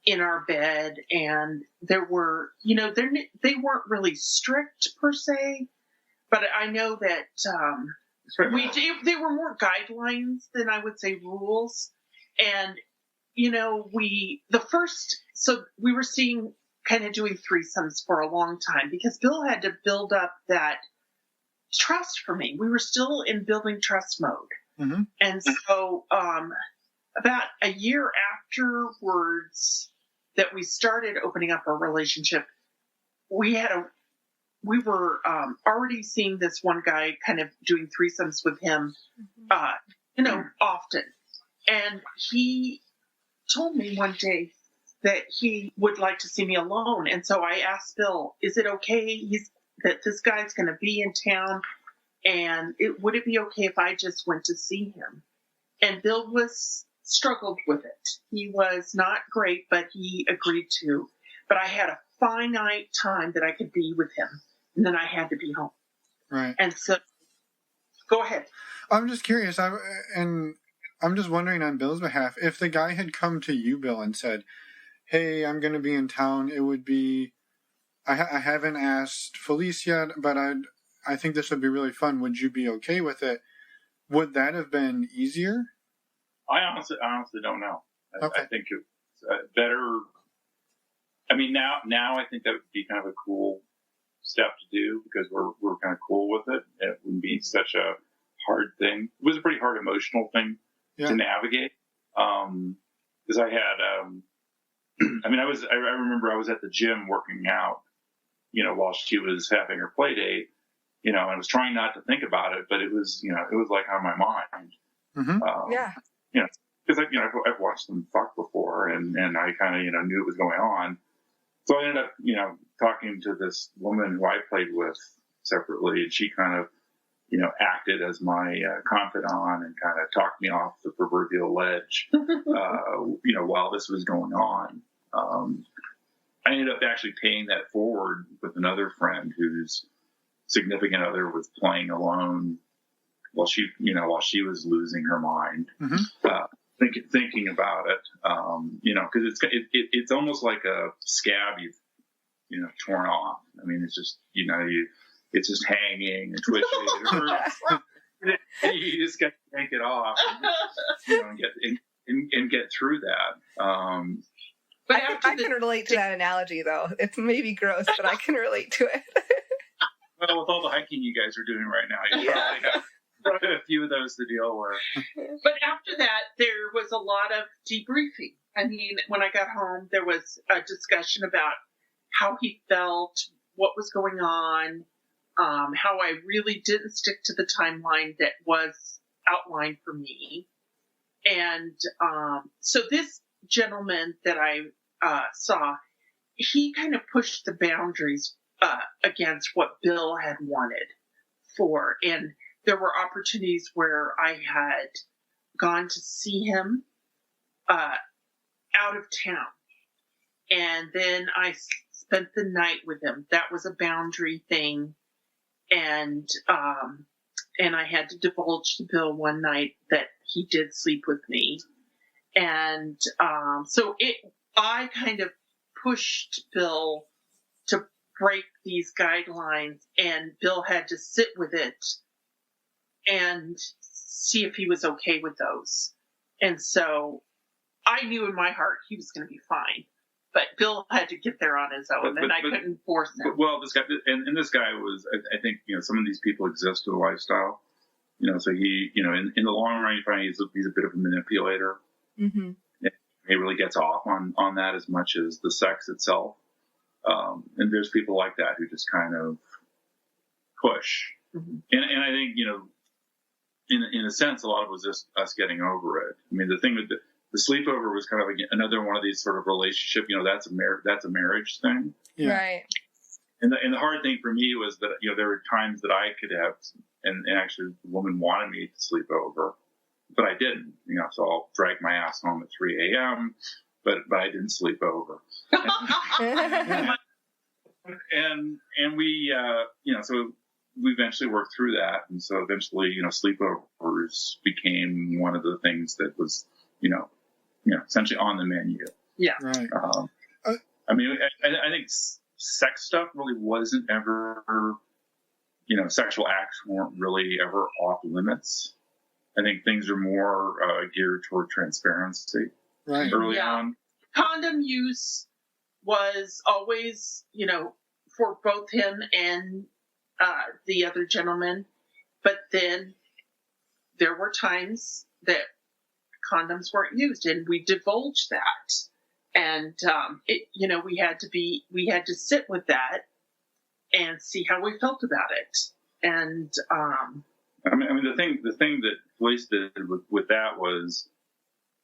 in our bed. And there were, you know, they weren't really strict per se, but I know that they were more guidelines than I would say rules. And, you know, we were seeing kind of doing threesomes for a long time because Bill had to build up that trust for me. We were still in building trust mode. Mm-hmm. And so about a year afterwards that we started opening up our relationship, we were already seeing this one guy kind of doing threesomes with him, you know, often. And he told me one day that he would like to see me alone. And so I asked Bill, is it okay that this guy's going to be in town? And would it be okay if I just went to see him? And Bill struggled with it. He was not great, but he agreed to. But I had a finite time that I could be with him. And then I had to be home. Right. And so, go ahead. I'm just curious. I'm just wondering on Bill's behalf, if the guy had come to you, Bill, and said, hey, I'm going to be in town, it would be, I haven't asked Felice yet, but I think this would be really fun. Would you be okay with it? Would that have been easier? I honestly don't know. Okay. I think it's better. I mean, now I think that would be kind of a cool step to do because we're kind of cool with it. It wouldn't be such a hard thing. It was a pretty hard emotional thing to navigate. Because I had, I remember I was at the gym working out, you know, while she was having her play date, you know, and I was trying not to think about it, but it was, you know, it was like on my mind. Mm-hmm. You know, because I've watched them fuck before and I kind of, you know, knew it was going on. So I ended up, you know, talking to this woman who I played with separately, and she kind of, you know, acted as my confidant and kind of talked me off the proverbial ledge, you know, while this was going on. I ended up actually paying that forward with another friend whose significant other was playing alone while she was losing her mind, thinking about it, you know, because it's almost like a scab you've, you know, torn off. I mean, it's just, you know, it's just hanging and twitching. It hurts. You just got to take it off, and, you know, and get through that. But I can relate to that analogy, though. It's maybe gross, but I can relate to it. Well, with all the hiking you guys are doing right now, you probably have a few of those to deal with. But after that, there was a lot of debriefing. I mean, when I got home, there was a discussion about how he felt, what was going on, how I really didn't stick to the timeline that was outlined for me. And so this gentleman that I saw, he kind of pushed the boundaries against what Bill had wanted for. And there were opportunities where I had gone to see him out of town. And then I spent the night with him. That was a boundary thing. And I had to divulge to Bill one night that he did sleep with me. And I kind of pushed Bill to break these guidelines, and Bill had to sit with it and see if he was okay with those. And so I knew in my heart he was going to be fine, but Bill had to get there on his own, and I couldn't force him. Well, this guy, and this guy was, I think, some of these people exist to the lifestyle, so he, in the long run, you find he's a bit of a manipulator. Mm-hmm. He really gets off on that as much as the sex itself. And there's people like that who just kind of push. Mm-hmm. And I think, in a sense, a lot of it was just us getting over it. I mean, the thing with the sleepover was kind of another one of these sort of relationship, that's a marriage thing. Yeah. Right. And the hard thing for me was that, there were times that I could have, and actually the woman wanted me to sleep over, but I didn't, so I'll drag my ass home at 3 a.m., but I didn't sleep over. And we, so we eventually worked through that. And so eventually, sleepovers became one of the things that was, essentially on the menu. Yeah. Right. I mean, I think sex stuff really wasn't ever, sexual acts weren't really ever off limits. I think things are more geared toward transparency early on. Condom use was always, for both him and the other gentleman. But then there were times that condoms weren't used, and we divulged that. And, we had to sit with that and see how we felt about it. And, I mean, the thing that Felice did with that was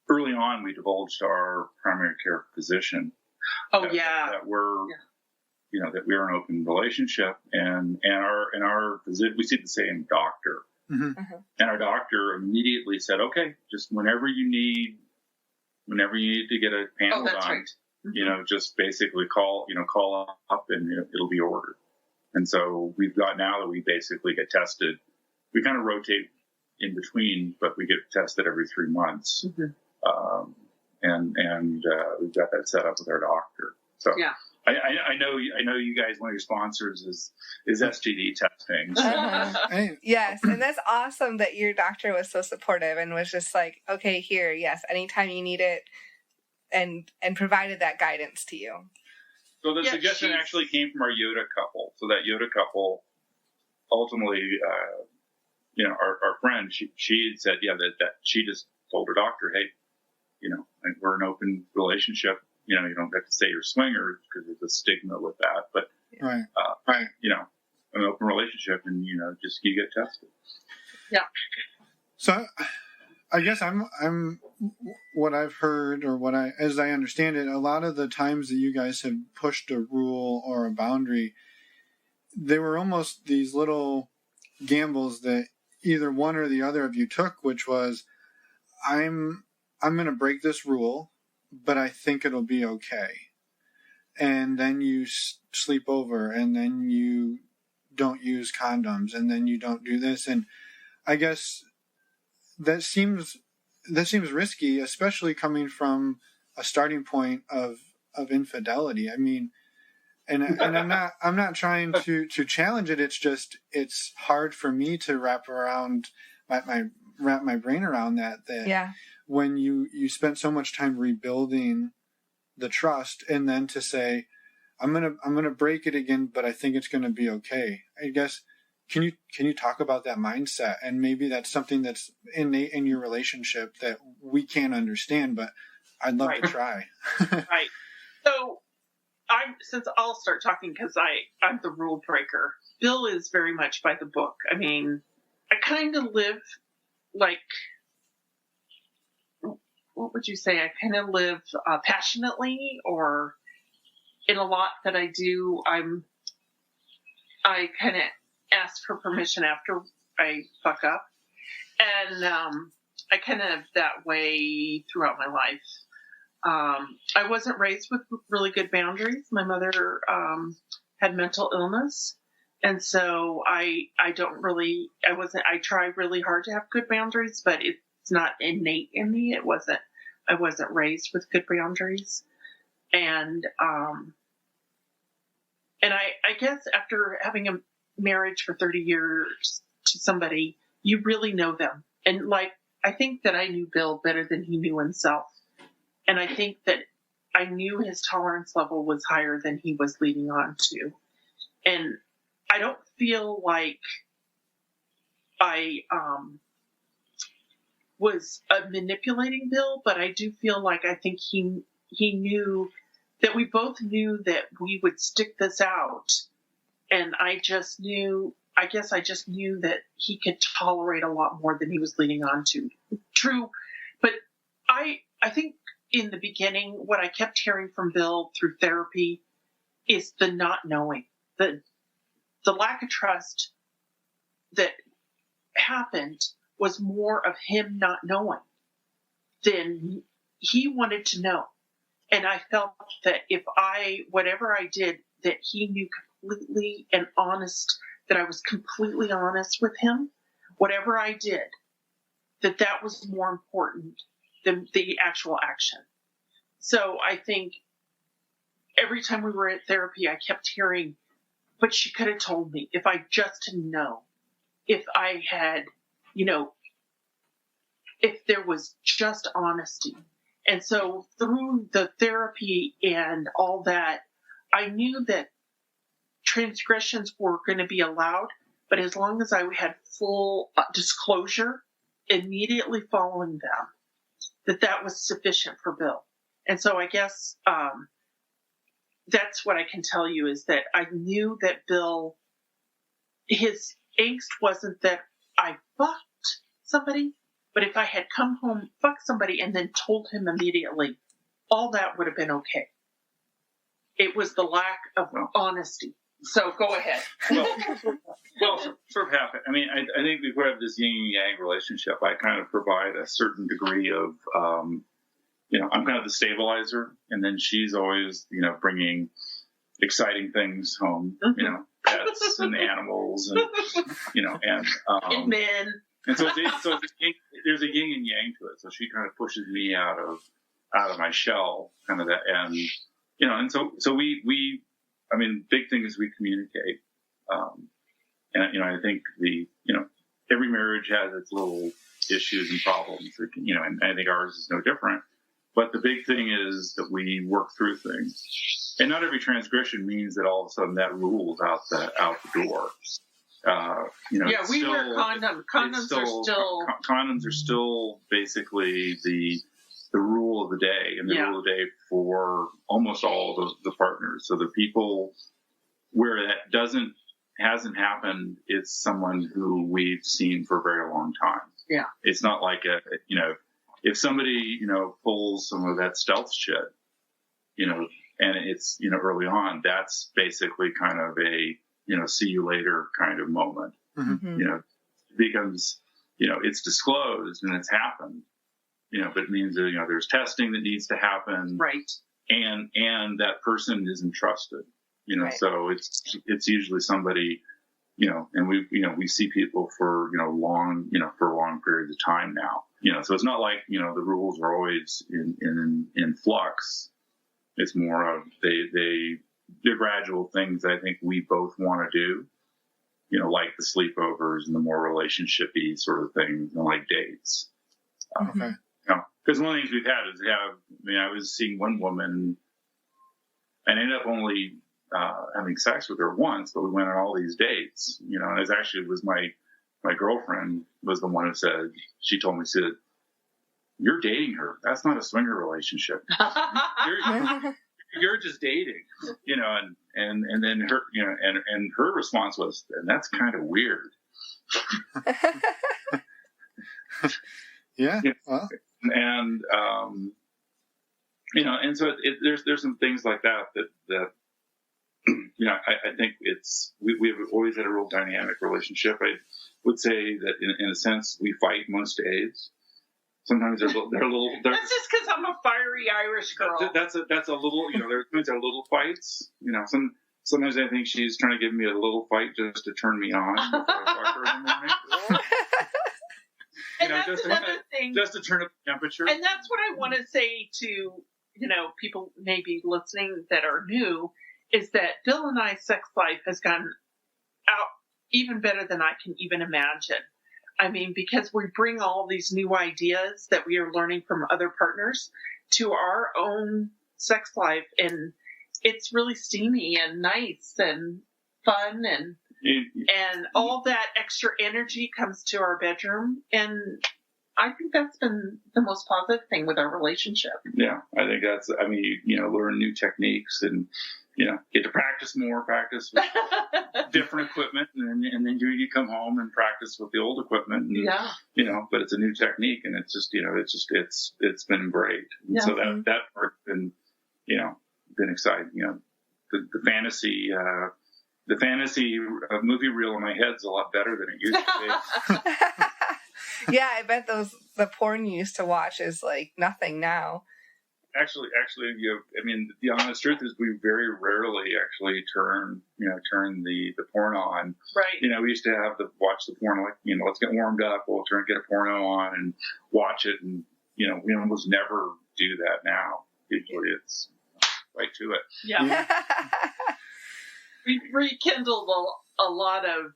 early on we divulged our primary care physician. Oh, that we're, that we're an open relationship, and our physician, we see the same doctor, and our doctor immediately said, okay, just whenever you need to get a panel done, right. Just basically call up and it'll be ordered. And so we've got now that we basically get tested. We kind of rotate in between, but we get tested every 3 months. Mm-hmm. And we've got that set up with our doctor. So I know you guys, one of your sponsors is STD testing. So. Yes. And that's awesome that your doctor was so supportive and was just like, okay, here, yes, anytime you need it, and provided that guidance to you. So the suggestion actually came from our Yoda couple. So that Yoda couple ultimately, our friend, she had said, that she just told her doctor, hey, we're an open relationship. You don't have to say you're swingers because there's a stigma with that. But, right. An open relationship, and, just you get tested. Yeah. So I guess I'm what I've heard, or as I understand it, a lot of the times that you guys have pushed a rule or a boundary, they were almost these little gambles that either one or the other of you took, which was, I'm going to break this rule, but I think it'll be okay. And then you sleep over, and then you don't use condoms, and then you don't do this. And I guess that seems risky, especially coming from a starting point of infidelity. I mean, and I'm not trying to challenge it. It's just, it's hard for me to wrap my brain around that when you spent so much time rebuilding the trust, and then to say, I'm gonna break it again, but I think it's gonna be okay. I guess, can you talk about that mindset? And maybe that's something that's innate in your relationship that we can't understand, but I'd love to try. Right. So since I'll start talking, because I'm the rule breaker. Bill is very much by the book. I mean, I kind of live like what would you say? I kind of live passionately, or in a lot that I do, I kind of ask for permission after I fuck up. And I kind of that way throughout my life. I wasn't raised with really good boundaries. My mother had mental illness. And so I try really hard to have good boundaries, but it's not innate in me. I wasn't raised with good boundaries. And I guess after having a marriage for 30 years to somebody, you really know them. And I think that I knew Bill better than he knew himself. And I think that I knew his tolerance level was higher than he was leading on to. And I don't feel like I was manipulating Bill, but I do feel like I think he knew that we both knew that we would stick this out. And I guess I just knew that he could tolerate a lot more than he was leading on to. True. But I think in the beginning, what I kept hearing from Bill through therapy is the not knowing, the lack of trust that happened was more of him not knowing than he wanted to know. And I felt that whatever I did, that he knew completely and honest, that I was completely honest with him, whatever I did, that was more important than the actual action. So I think every time we were at therapy, I kept hearing, but she could have told me if I just know, if I had, if there was just honesty. And so through the therapy and all that, I knew that transgressions were going to be allowed, but as long as I had full disclosure immediately following them, that was sufficient for Bill. And so I guess that's what I can tell you is that I knew that Bill, his angst wasn't that I fucked somebody, but if I had come home, fucked somebody, and then told him immediately, all that would have been okay. It was the lack of honesty. So go ahead. Well, sort of half. I mean, I think we have this yin and yang relationship. I kind of provide a certain degree of, I'm kind of the stabilizer, and then she's always, bringing exciting things home, pets and animals, and, and men. And so there's a yin and yang to it. So she kind of pushes me out of my shell, kind of that, and so we big thing is we communicate, and I think every marriage has its little issues and problems, and I think ours is no different. But the big thing is that we work through things, and not every transgression means that all of a sudden that rule's out the door. We wear condoms. Condoms are still basically the rule of the day, and the rule of the day for almost all the partners. So the people where that hasn't happened, it's someone who we've seen for a very long time. Yeah, it's not like if somebody pulls some of that stealth shit, and it's early on, that's basically kind of a see you later kind of moment. Mm-hmm. It becomes, it's disclosed and it's happened, but it means that, there's testing that needs to happen. Right. And that person isn't trusted, right. So it's usually somebody, and we see people for, for long periods of time now, so it's not like, the rules are always in flux. It's more of they're gradual things that I think we both want to do, like the sleepovers and the more relationship-y sort of things, and like dates. Okay. Because one of the things we've had is I was seeing one woman and ended up only having sex with her once, but we went on all these dates, and it actually was my girlfriend was the one who said, she told me, she said, "You're dating her. That's not a swinger relationship. You're just dating," and then her, and her response was, "And that's kind of weird." Yeah. Well, And and so there's some things like that I think we have always had a real dynamic relationship. I would say that in a sense we fight most days. Sometimes they're a little. That's just because I'm a fiery Irish girl. That's a little. There are little fights. Sometimes I think she's trying to give me a little fight just to turn me on. And that's another thing. Just to turn up the temperature. And that's what I want to say to people maybe listening that are new, is that Bill and I's sex life has gone out even better than I can even imagine. I mean, because we bring all these new ideas that we are learning from other partners to our own sex life, and it's really steamy and nice and fun, and all that extra energy comes to our bedroom, and I think that's been the most positive thing with our relationship. Yeah, I think that's. I mean, learn new techniques and get to practice with different equipment, and then you come home and practice with the old equipment. And, but it's a new technique, and it's just it's been great. Yeah. So that part's been been exciting. The fantasy. The fantasy movie reel in my head's a lot better than it used to be. Yeah, I bet the porn you used to watch is like nothing now. Actually, the honest truth is we very rarely actually turn the porn on. Right. We used to watch the porn, let's get warmed up. We'll turn get a porno on and watch it, and we almost never do that now. Usually, it's right to it. Yeah. We've rekindled a lot of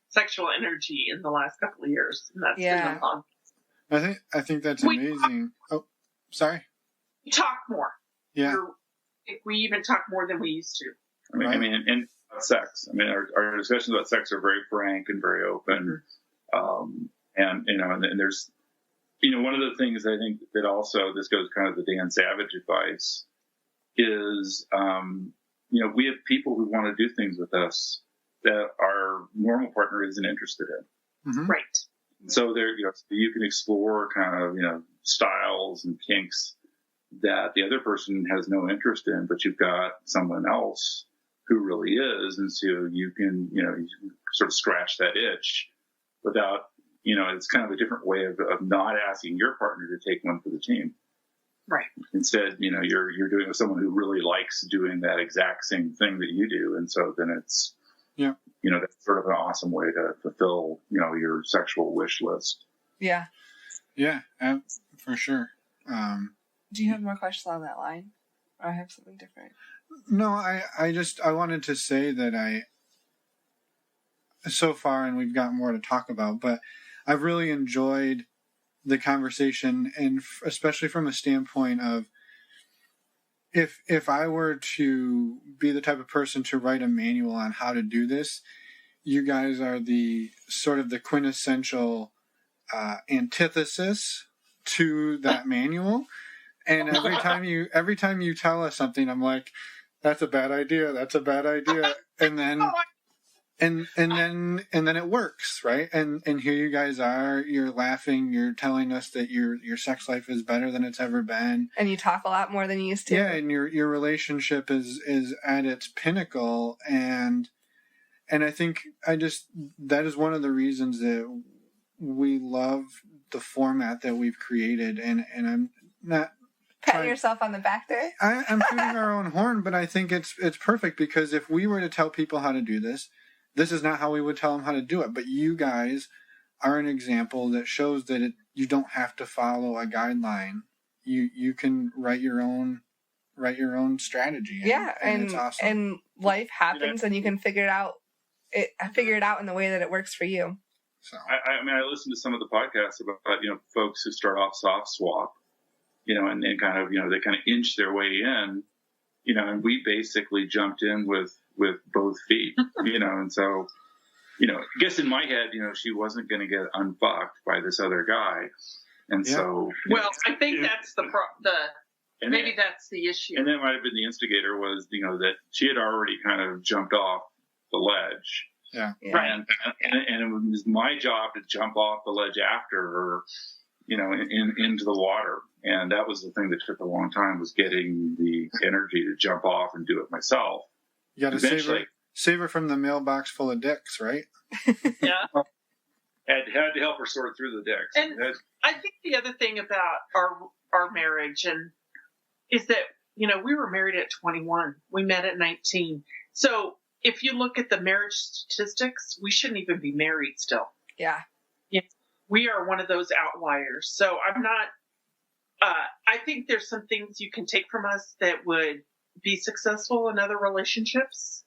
sexual energy in the last couple of years, and that's been fun. I think that's amazing. Sorry. We talk more. Yeah. We even talk more than we used to. I mean, and sex. I mean, our discussions about sex are very frank and very open. Mm-hmm. And there's, one of the things I think that also, this goes kind of the Dan Savage advice, is, we have people who want to do things with us that our normal partner isn't interested in. Mm-hmm. Right. So you can explore kind of, styles and kinks that the other person has no interest in, but you've got someone else who really is. And so you can, you sort of scratch that itch without, it's kind of a different way of not asking your partner to take one for the team. Right. Instead, you're doing it with someone who really likes doing that exact same thing that you do. And so then it's, that's sort of an awesome way to fulfill, your sexual wish list. Yeah. Yeah, for sure. Do you have more questions on that line? Or I have something different? No, I wanted to say that so far, and we've got more to talk about, but I've really enjoyed the conversation, and especially from a standpoint of if I were to be the type of person to write a manual on how to do this, you guys are the sort of the quintessential antithesis to that manual. And every time you tell us something, I'm like, that's a bad idea. That's a bad idea. And then, and then it works, right? And here you guys are, you're laughing, you're telling us that your sex life is better than it's ever been. And you talk a lot more than you used to. Yeah. And your relationship is at its pinnacle. And I think that is one of the reasons that we love the format that we've created. And I'm not patting yourself on the back there. I'm tooting our own horn, but I think it's perfect, because if we were to tell people how to do this is not how we would tell them how to do it. But you guys are an example that shows that you don't have to follow a guideline. You can write your own strategy. And it's awesome. And life happens, and you can figure it out in the way that it works for you. So I listened to some of the podcasts about folks who start off soft swap, and kind of they kind of inch their way in, and we basically jumped in with both feet, and so I guess in my head, she wasn't going to get unfucked by this other guy, and so I think that's maybe that's the issue, and that might have been the instigator was that she had already kind of jumped off the ledge. Yeah. Right. And it was my job to jump off the ledge after her, into the water. And that was the thing that took a long time, was getting the energy to jump off and do it myself. You got to save her from the mailbox full of dicks, right? Yeah. Had to help her sort through the dicks. And I think the other thing about our marriage is that, we were married at 21. We met at 19. So if you look at the marriage statistics, we shouldn't even be married still. Yeah. We are one of those outliers. So I'm not, I think there's some things you can take from us that would be successful in other relationships,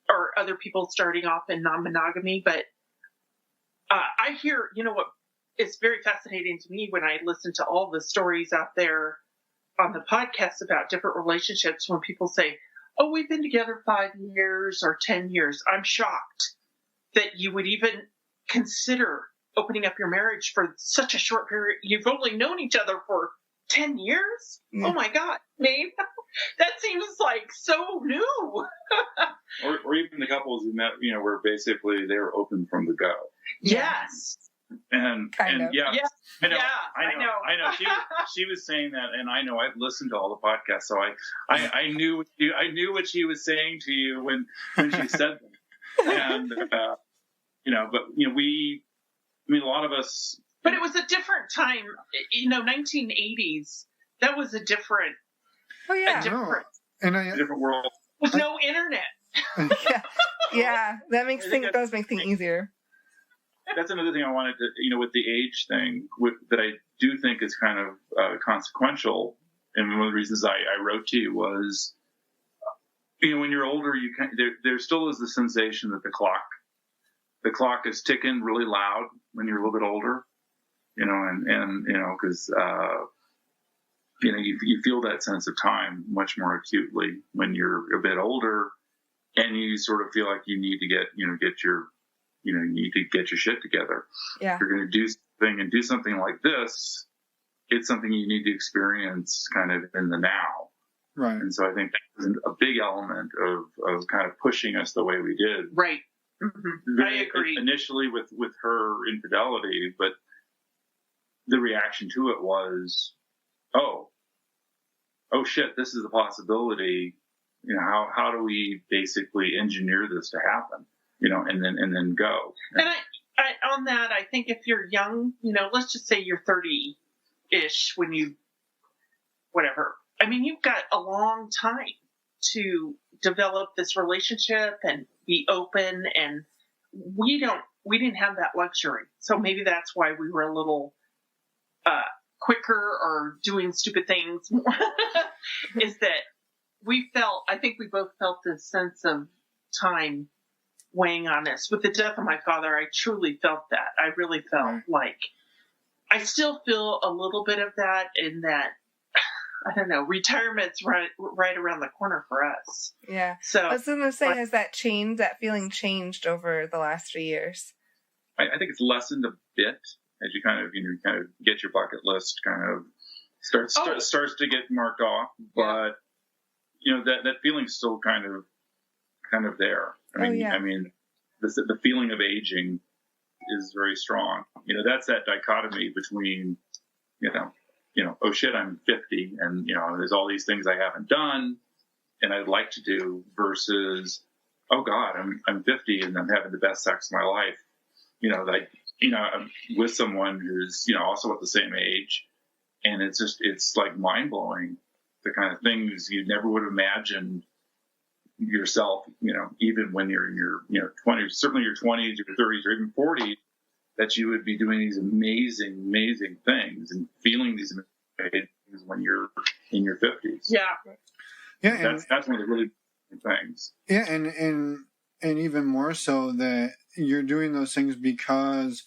or other people starting off in non-monogamy. But I hear, what is very fascinating to me when I listen to all the stories out there on the podcast about different relationships, when people say, oh, we've been together 5 years or 10 years. I'm shocked that you would even consider opening up your marriage for such a short period. You've only known each other for 10 years? Yeah. Oh my God, Maeve. That seems like so new. or even the couples who met, where basically they were open from the go. Yes. And yeah, yes. I know. She was saying that, and I know I've listened to all the podcasts, so I knew what she was saying to you when she said them. And a lot of us. But it was a different time, 1980s. That was a different. Oh yeah, a different world with no internet. yeah, that does make things easier. That's another thing I wanted to, with the age thing, that I do think is kind of consequential. And one of the reasons I wrote to you was, when you're older, there still is the sensation that the clock is ticking really loud when you're a little bit older, because you feel that sense of time much more acutely when you're a bit older, and you sort of feel like you need to get your shit together. Yeah. If you're going to do something like this, it's something you need to experience kind of in the now. Right. And so I think that was a big element of kind of pushing us the way we did. Right. Mm-hmm. I agree. Initially with her infidelity, but the reaction to it was, oh shit, this is a possibility. How do we basically engineer this to happen? And then go. And I on that, I think if you're young, let's just say you're 30-ish when whatever. I mean, you've got a long time to develop this relationship and be open, and we didn't have that luxury. So maybe that's why we were a little quicker or doing stupid things. Is that I think we both felt this sense of time weighing on us. With the death of my father, I truly felt that. I really felt like I still feel a little bit of that, in that, I don't know, retirement's right around the corner for us. Yeah. So I was going to say, has that feeling changed over the last 3 years? I think it's lessened a bit as you kind of get your bucket list kind of starts to get marked off, but that feeling's still kind of there. I mean, the feeling of aging is very strong. That's that dichotomy between, oh shit, I'm 50 and, there's all these things I haven't done and I'd like to do, versus, oh God, I'm 50 and I'm having the best sex of my life. I'm with someone who's, also at the same age, and it's like mind blowing, the kind of things you never would have imagined yourself, even when you're in your 20s, certainly your 20s, your 30s, or even 40s, that you would be doing these amazing, amazing things and feeling these amazing things when you're in your 50s. Yeah. Yeah. That's one of the really good things. Yeah. And even more so that you're doing those things because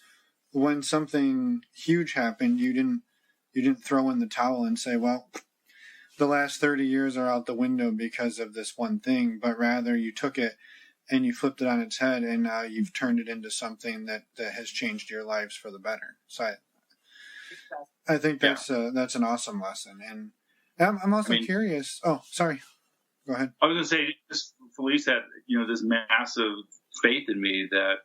when something huge happened, you didn't throw in the towel and say, well, the last 30 years are out the window because of this one thing, but rather you took it and you flipped it on its head, and now you've turned it into something that has changed your lives for the better. So I think that's an awesome lesson. And I'm also curious. Oh, sorry. Go ahead. I was going to say, Felice had, this massive faith in me that,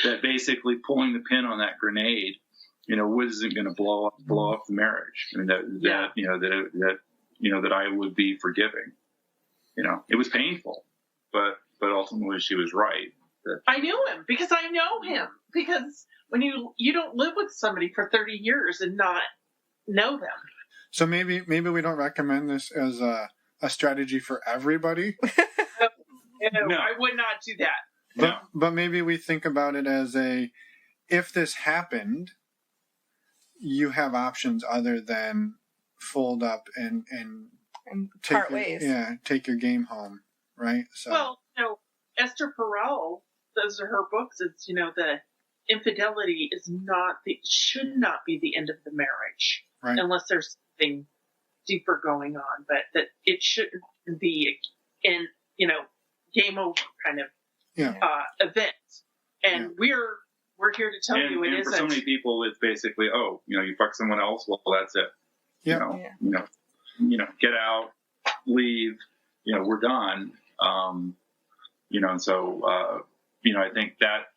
that basically pulling the pin on that grenade, wasn't going to blow up the marriage. I mean, that I would be forgiving. It was painful, but ultimately she was right. I knew him because I know him, because when you don't live with somebody for 30 years and not know them. So maybe we don't recommend this as a strategy for everybody. No, I would not do that. But maybe we think about it as if this happened, you have options other than fold up and part ways. Yeah, take your game home, right? So. Well, Esther Perel, those are her books. It's the infidelity should not be the end of the marriage, right, unless there's something deeper going on. But that it shouldn't be game over kind of event. And we're here to tell you it isn't. And for so many people, it's basically, you fuck someone else. Well, that's it. Get out, leave. We're done. And so I think that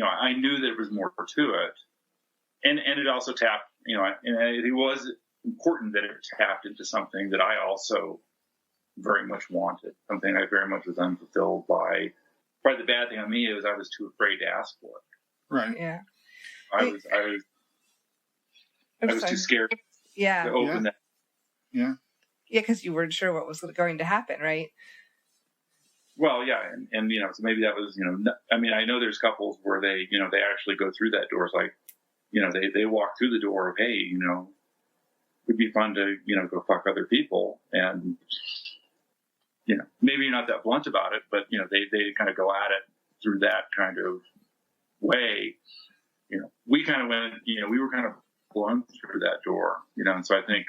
I knew there was more to it, and it also tapped. And it was important that it tapped into something that I also very much wanted, something I very much was unfulfilled by. Probably the bad thing on me is I was too afraid to ask for it. Right. Yeah. I was too scared to open that. Yeah. Yeah, because you weren't sure what was going to happen, right? Well, yeah, and so maybe that was, I mean, I know there's couples where they, they actually go through that door. It's like, they walk through the door of, hey, it'd be fun to, go fuck other people. And, maybe you're not that blunt about it, but, they kind of go at it through that kind of way. We kind of went, we were kind of blown through that door, and so I think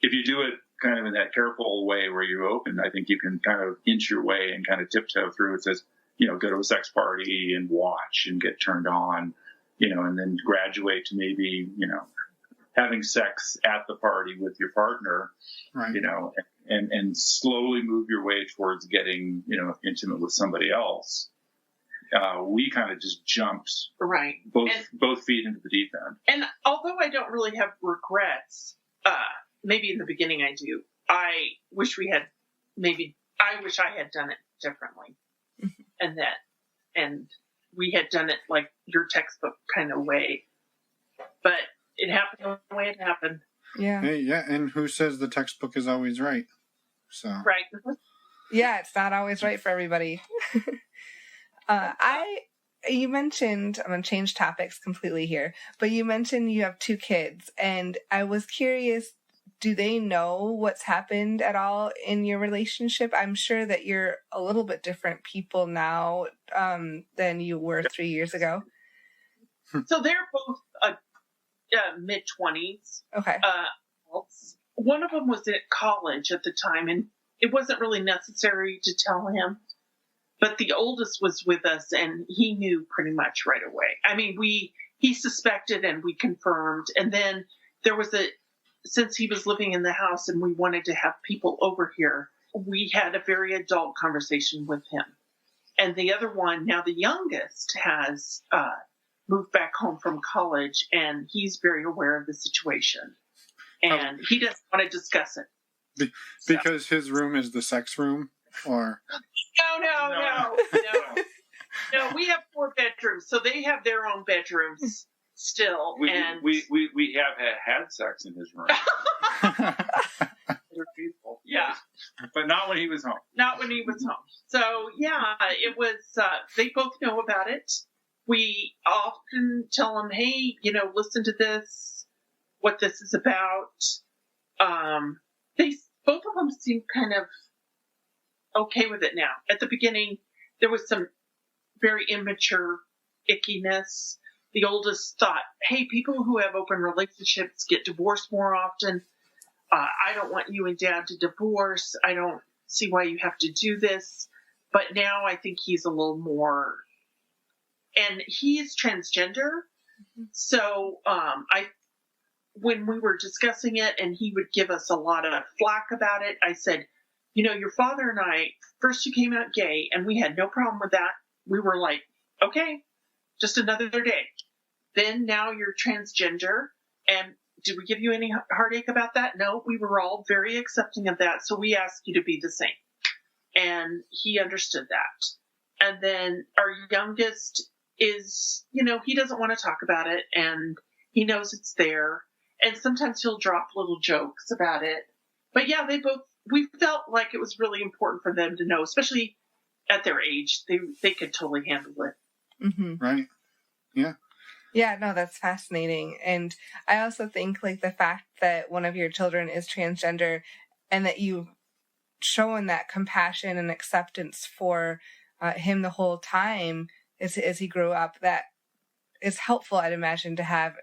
if you do it kind of in that careful way where you open, I think you can kind of inch your way and kind of tiptoe through. It says, go to a sex party and watch and get turned on, and then graduate to maybe, having sex at the party with your partner, right, and slowly move your way towards getting, intimate with somebody else. We kind of just jumped both feet into the deep end. And although I don't really have regrets, maybe in the beginning I do, I wish I had done it differently. Mm-hmm. And we had done it like your textbook kind of way, but it happened the way it happened. Yeah. Hey, yeah. And who says the textbook is always right? So. Right. Yeah. It's not always right for everybody. You mentioned, I'm going to change topics completely here, but you mentioned you have 2 kids, and I was curious, do they know what's happened at all in your relationship? I'm sure that you're a little bit different people now than you were 3 years ago. So they're both mid-20s. Okay. One of them was at college at the time, and it wasn't really necessary to tell him. But the oldest was with us, and he knew pretty much right away. I mean, he suspected, and we confirmed. And then there was since he was living in the house and we wanted to have people over here, we had a very adult conversation with him. And the other one, now the youngest, has moved back home from college, and he's very aware of the situation. And he doesn't want to discuss it. Because his room is the sex room? Or No, we have 4 bedrooms, so they have their own bedrooms still. We have had sex in his room. Yeah. But not when he was home. Not when he was home. So yeah, it was, they both know about it. We often tell them, hey, listen to this, what this is about. Both of them seem kind of okay with it now. At the beginning, there was some very immature ickiness. The oldest thought, hey, people who have open relationships get divorced more often. I don't want you and Dad to divorce. I don't see why you have to do this. But now I think he's a little more, and he's transgender. So when we were discussing it and he would give us a lot of flack about it, I said, your father and I, first you came out gay, and we had no problem with that. we were like, okay, just another day. Then now you're transgender. And did we give you any heartache about that? No, we were all very accepting of that. So we asked you to be the same. And he understood that. And then our youngest is, he doesn't want to talk about it, and he knows it's there. And sometimes he'll drop little jokes about it. But yeah, we felt like it was really important for them to know, especially at their age, they could totally handle it. Mm-hmm. Right. Yeah. Yeah, no, that's fascinating. And I also think like the fact that one of your children is transgender and that you've shown that compassion and acceptance for him the whole time as he grew up, that is helpful, I'd imagine, to have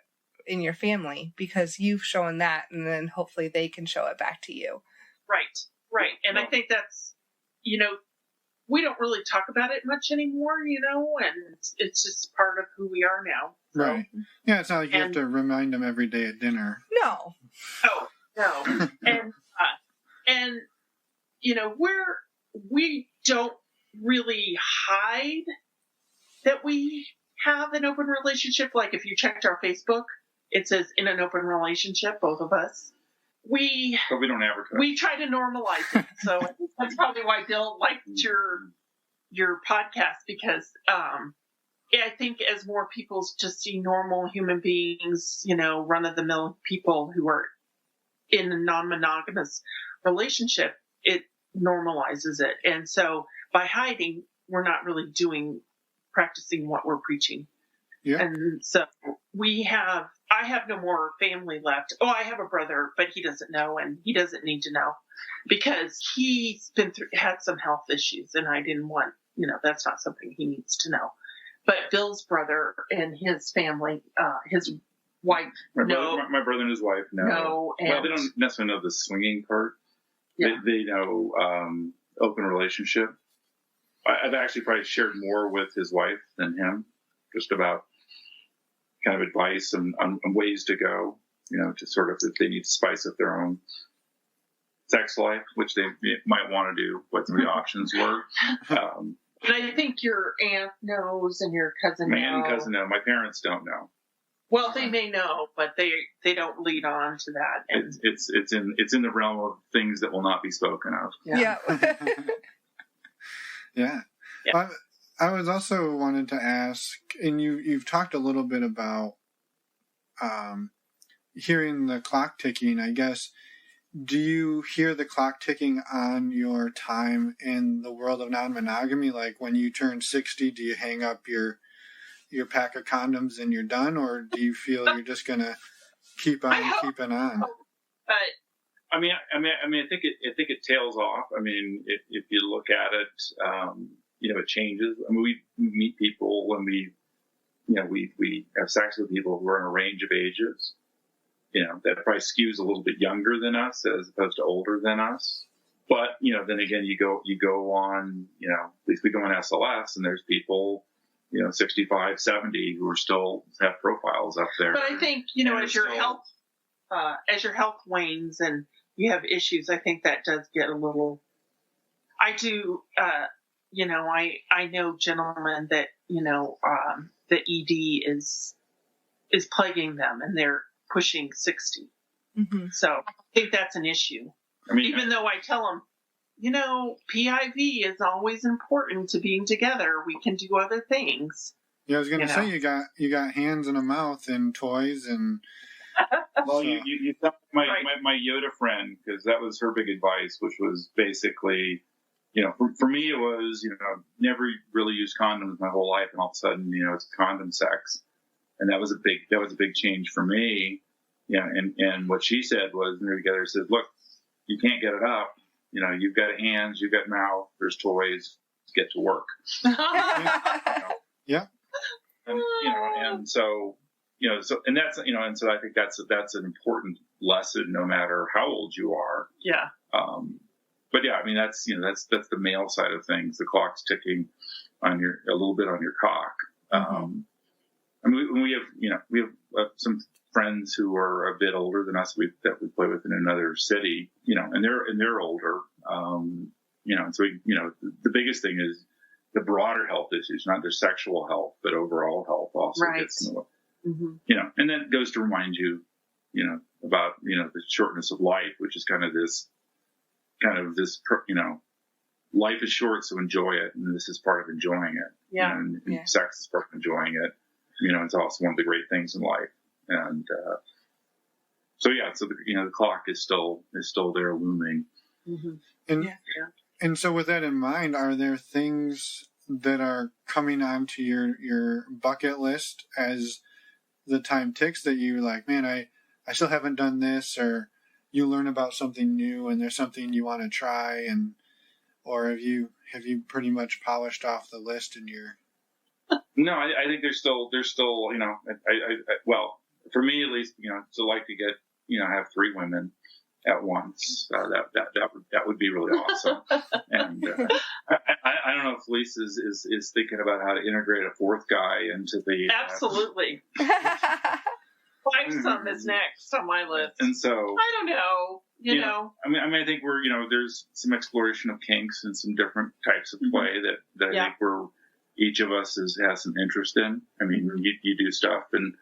in your family, because you've shown that, and then hopefully they can show it back to you. Right. And I think that's, we don't really talk about it much anymore, and it's just part of who we are now. So. Right. Yeah, it's not like you have to remind them every day at dinner. No. Oh, no. And we don't really hide that we have an open relationship. Like if you checked our Facebook, it says in an open relationship, both of us. But we don't advertise. We try to normalize it. So that's probably why Bill liked your podcast, because I think as more people just see normal human beings, run-of-the-mill people who are in a non-monogamous relationship, it normalizes it. And so by hiding, we're not really practicing what we're preaching. Yeah. And so I have no more family left. Oh, I have a brother, but he doesn't know, and he doesn't need to know, because he's had some health issues, and I didn't want, that's not something he needs to know. But Bill's brother and his family, his wife, my brother and his wife, no. Well, they don't necessarily know the swinging part. Yeah. They know open relationship. I've actually probably shared more with his wife than him, just about kind of advice and ways to go, to sort of, if they need to spice up their own sex life, which they might want to do, what some of the options were. And I think your aunt knows and your cousin knows. My aunt and cousin know. My parents don't know. Well, they may know, but they don't lead on to that. And it's in the realm of things that will not be spoken of. Yeah. Yeah. I was also wanted to ask, and you've talked a little bit about hearing the clock ticking, I guess. Do you hear the clock ticking on your time in the world of non-monogamy? Like when you turn 60, do you hang up your pack of condoms and you're done, or do you feel you're just gonna keep on keeping on? But I think it tails off. I mean, if you look at it, it changes. I mean, we meet people when we have sex with people who are in a range of ages. That probably skews a little bit younger than us as opposed to older than us. But, then again, you go on, at least we go on SLS, and there's people, 65, 70 who are still have profiles up there. But I think, as your health wanes and you have issues, I think that does get a little, I do, I know gentlemen that, the ED is plaguing them, and they're pushing 60. Mm-hmm. So I think that's an issue. I mean, even though I tell them, PIV is always important to being together. We can do other things. Yeah, I was going to say you got hands and a mouth and toys and. Well, you thought my Yoda friend, because that was her big advice, which was basically, for me it was, never really used condoms my whole life, and all of a sudden, it's condom sex. And that was a big change for me. And what she said was, we were together, said, look, you can't get it up. You've got hands, you've got mouth, there's toys, get to work. Yeah. And so I think that's an important lesson, no matter how old you are. Yeah. But yeah, I mean, that's the male side of things. The clock's ticking a little bit on your cock. Mm-hmm. I mean, we have some friends who are a bit older than us that we play with in another city, and they're older, and so the biggest thing is the broader health issues, not their sexual health, but overall health also gets in the way. And then it goes to remind you, about, the shortness of life, which is kind of this, life is short, so enjoy it. And this is part of enjoying it. Yeah. And sex is part of enjoying it. It's also one of the great things in life. And, so the clock is still there looming. And so with that in mind, are there things that are coming onto your bucket list as the time ticks that you like, man, I still haven't done this, or you learn about something new and there's something you want to try, or have you pretty much polished off the list in your... No, I think there's still, well, for me at least, to like to get, have 3 women at once. That would be really awesome. And I don't know if Felice is thinking about how to integrate a 4th guy into the... Absolutely. Fivesome is next on my list. And so... I don't know, you know. I mean, I think we're, there's some exploration of kinks and some different types of play that I think each of us has some interest in. I mean, you do stuff, and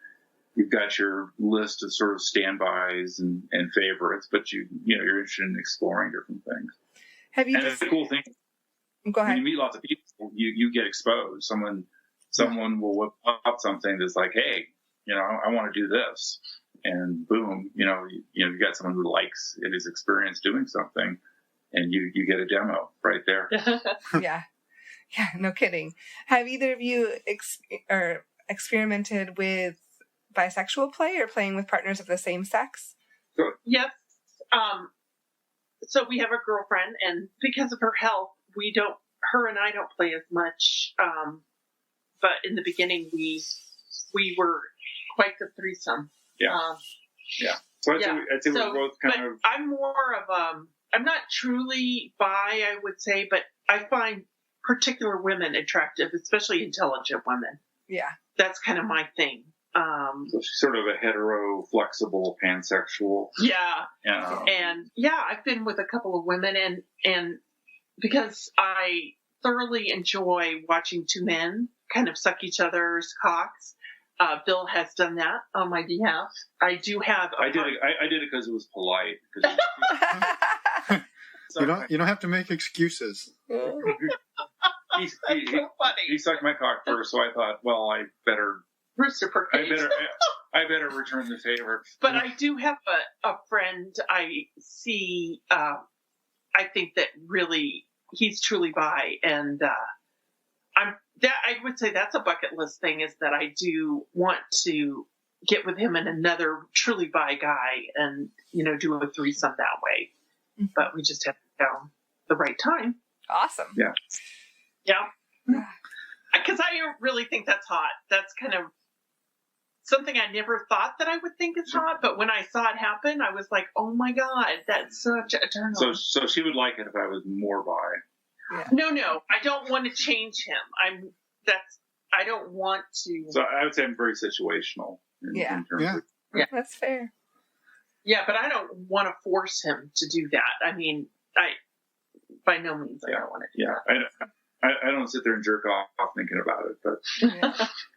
you've got your list of sort of standbys and favorites, but you're interested in exploring different things. Have you? And it's the cool thing. Go ahead. When you meet lots of people, you get exposed. Someone will whip up something that's like, hey, I want to do this, and boom, you got someone who likes and is experienced doing something, and you get a demo right there. Yeah, no kidding. Have either of you experimented with bisexual play or playing with partners of the same sex? Yes. So we have a girlfriend, and because of her health, her and I don't play as much. But in the beginning, we were quite the threesome. Yeah. So I'd say we're both kind of... I'm more of I'm not truly bi, I would say, but I find particular women attractive, especially intelligent women. Yeah. That's kind of my thing. So she's sort of a hetero, flexible, pansexual. Yeah. And I've been with a couple of women, and because I thoroughly enjoy watching 2 men kind of suck each other's cocks. Bill has done that on my behalf. I do have. I did it because it was polite. You don't have to make excuses. He sucked my cock first, so I thought, well, I better reciprocate. I better return the favor. But I do have a friend I see. I think that really he's truly bi, and I would say that's a bucket list thing, is that I do want to get with him and another truly bi guy and, do a threesome that way. Mm-hmm. But we just have to found the right time. Awesome. Yeah. Because I really think that's hot. That's kind of something I never thought that I would think is hot. But when I saw it happen, I was like, oh my God, that's such a turn on. So she would like it if I was more bi. Yeah. No, I don't want to change him. I don't want to. So I would say I'm very situational. In terms of, that's fair. Yeah, but I don't want to force him to do that. I mean, by no means I don't want to do that. I don't sit there and jerk off thinking about it, but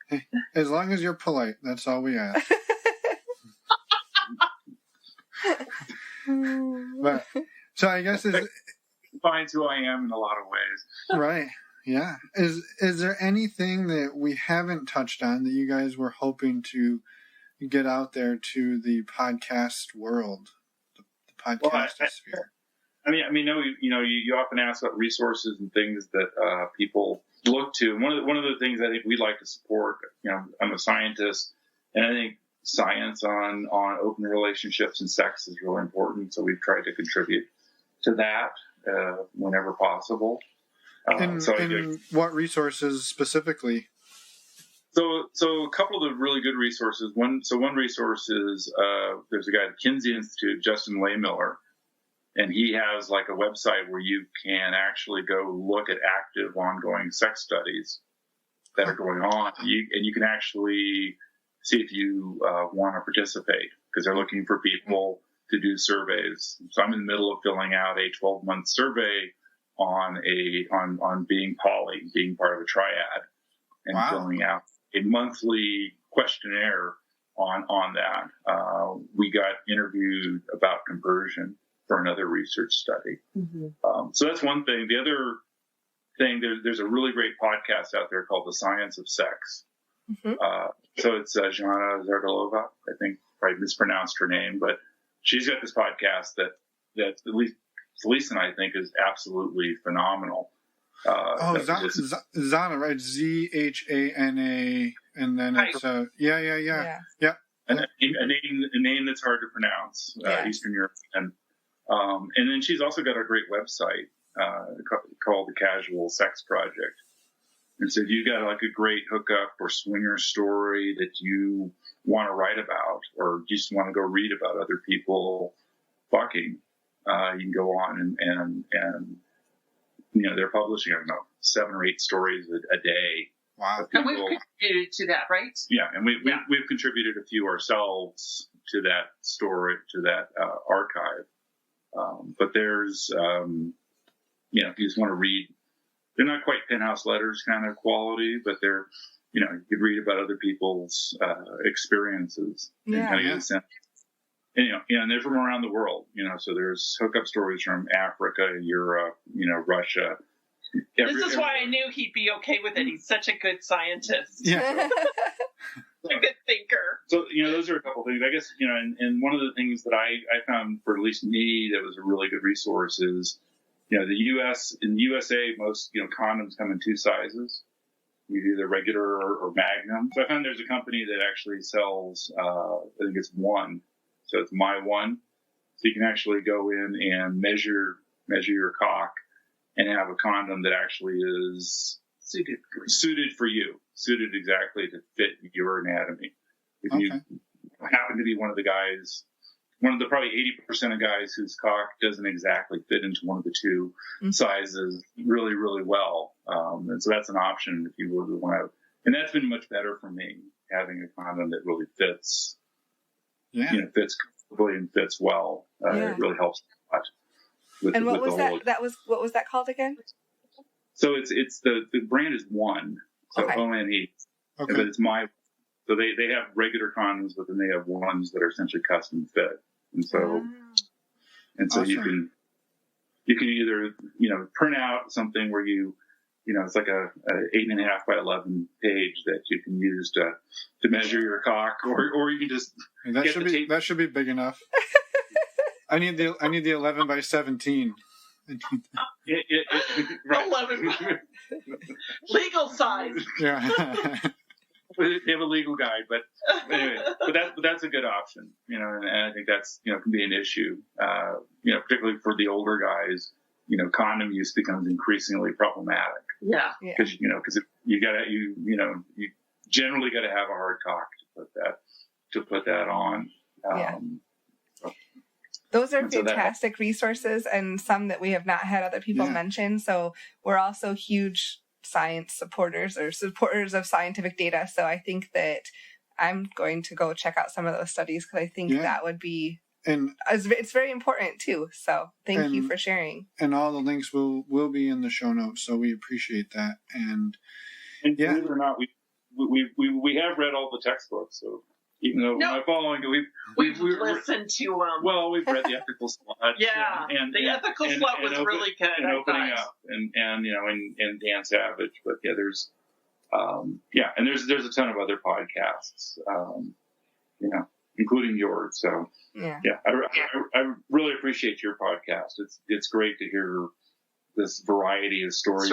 hey, as long as you're polite, that's all we ask. But so I guess it defines who I am in a lot of ways. Right. Yeah. Is there anything that we haven't touched on that you guys were hoping to get out there to the podcast world, the podcast sphere? I mean, you often ask about resources and things that people look to. And one of the things I think we'd like to support, I'm a scientist, and I think science on open relationships and sex is really important. So we've tried to contribute to that whenever possible. And what resources specifically? So a couple of the really good resources. One resource is there's a guy at the Kinsey Institute, Justin Laymiller, and he has like a website where you can actually go look at active, ongoing sex studies that are going on, and you can actually see if you want to participate, because they're looking for people to do surveys. So I'm in the middle of filling out a 12-month survey on being poly, being part of a triad, and filling out a monthly questionnaire on that. We got interviewed about conversion for another research study. Mm-hmm. So that's one thing. The other thing, there's a really great podcast out there called The Science of Sex. Mm-hmm. So it's Jana Zardalova. I think I mispronounced her name, but she's got this podcast that at least Felice and I think is absolutely phenomenal. Zana, right? Zhana, and then it's yeah. And a name that's hard to pronounce, Eastern European. And then she's also got a great website called the Casual Sex Project. And so if you got like a great hookup or swinger story that you want to write about, or just want to go read about other people fucking, you can go on and they're publishing, I don't know, 7 or 8 stories a day. Wow. And we've contributed to that, right? Yeah. And we've contributed a few ourselves to that story, to that archive. But there's, if you just want to read, they're not quite penthouse letters kind of quality, but they're, you could read about other people's experiences and kind of get a sense. And, and they're from around the world, so there's hookup stories from Africa, Europe, Russia. This is why I knew he'd be okay with it. He's such a good scientist. Yeah. A good thinker. So, those are a couple things. I guess, and one of the things that I found, for at least me, that was a really good resource is, in the USA, most, condoms come in 2 sizes, either regular or Magnum. So I found there's a company that actually sells, I think it's 1. So it's My One. So you can actually go in and measure your cock and have a condom that actually is suited for you, suited exactly to fit your anatomy. If you happen to be one of the guys, one of the probably 80% of guys whose cock doesn't exactly fit into one of the 2 sizes really, really well. And so that's an option if you really want to. And that's been much better for me, having a condom that really fits. Fits comfortably and fits well. It really helps a lot. And what was that? What was that called again? So it's the brand is One. So ONE. Okay. But it's My. So they have regular condoms, but then they have ones that are essentially custom fit. And so awesome. you can either print out something where it's like a 8.5 by 11 page that you can use to measure your cock, or you can just that should be big enough. I need the 11 by 17. Right. 11 legal size. Yeah. They have a legal guide, but anyway, but that's a good option, and I think that's can be an issue, particularly for the older guys. Condom use becomes increasingly problematic. Yeah. Because you generally got to have a hard cock to put that on. Those are fantastic resources, and some that we have not had other people mention. So we're also huge science supporters or supporters of scientific data. So I think that I'm going to go check out some of those studies, because I think that would be, and it's very important too. So thank you for sharing. And all the links will be in the show notes. So we appreciate that. And believe it or not, we have read all the textbooks. So even though my following, we've listened to well, we've read the Ethical Slut. And the Ethical Slut was really good. And Opening Up, and Dan Savage. But there's and there's a ton of other podcasts, including yours. So I really appreciate your podcast. It's great to hear this variety of stories.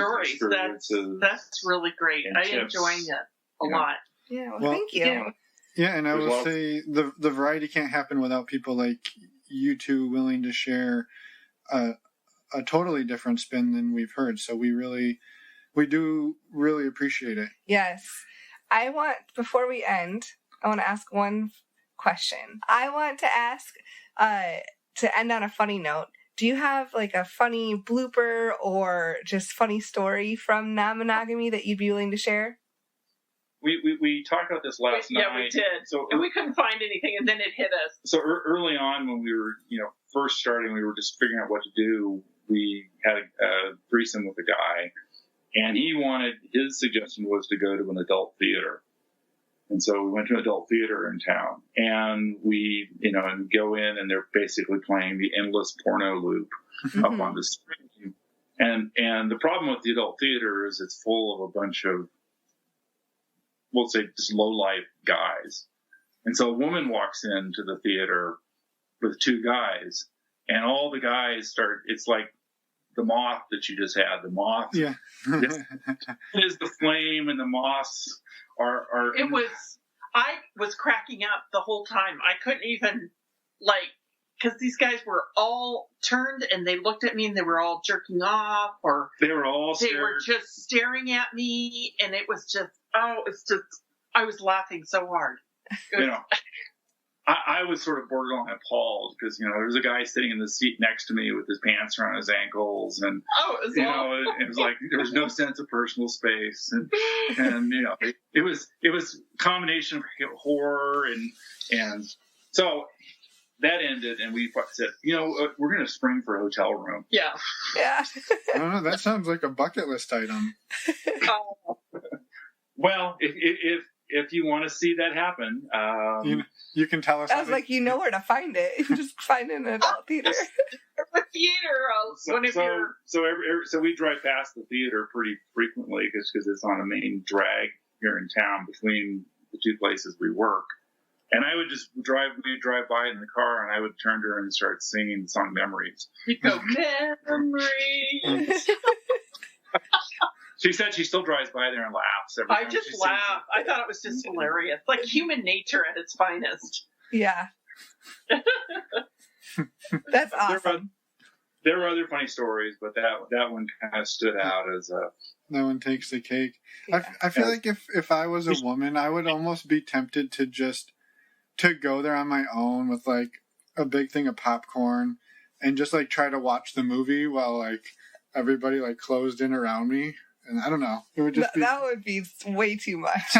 That's really great. I'm enjoying it a lot. Yeah, well, thank you. Yeah, and I will say the variety can't happen without people like you two willing to share a totally different spin than we've heard. So we do really appreciate it. Yes. Before we end, I want to ask one question. I want to ask, to end on a funny note, do you have like a funny blooper or just funny story from non-monogamy that you'd be willing to share? We talked about this last night. Yeah, we did. So, and we couldn't find anything, and then it hit us. So early on, when we were, first starting, we were just figuring out what to do. we had a threesome with a guy, and his suggestion was to go to an adult theater. And so we went to an adult theater in town, and we, and go in, and they're basically playing the endless porno loop up on the screen. And the problem with the adult theater is it's full of a bunch of, we'll say, just low-life guys. And so a woman walks into the theater with two guys, and all the guys it's like the moth that you just had. The moth is the flame, and the moths are. I was cracking up the whole time. I couldn't even, because these guys were all turned and they looked at me and they were all jerking off, or they were just staring at me, and it was just, I was laughing so hard. I was sort of borderline appalled because, there was a guy sitting in the seat next to me with his pants around his ankles, and it was like there was no sense of personal space, and it was a combination of horror and so that ended, and we said, we're going to spring for a hotel room. Yeah. Yeah. I don't know. That sounds like a bucket list item. Well, if you want to see that happen, you can tell us. I was like, where to find it. You just find it in an adult theater. A theater. So we drive past the theater pretty frequently because it's on a main drag here in town between the two places we work. And I would just we'd drive by in the car, and I would turn to her and start singing the song Memories. You go, Memories. She said she still drives by there and laughs every time. I just laugh. I thought it was just hilarious. Like human nature at its finest. Yeah. That's awesome. There were other funny stories, but that one kind of stood out as a... That one takes the cake. Yeah. I feel like if I was a woman, I would almost be tempted to go there on my own with a big thing of popcorn and just try to watch the movie while everybody closed in around me. And I don't know. It would just that would be way too much.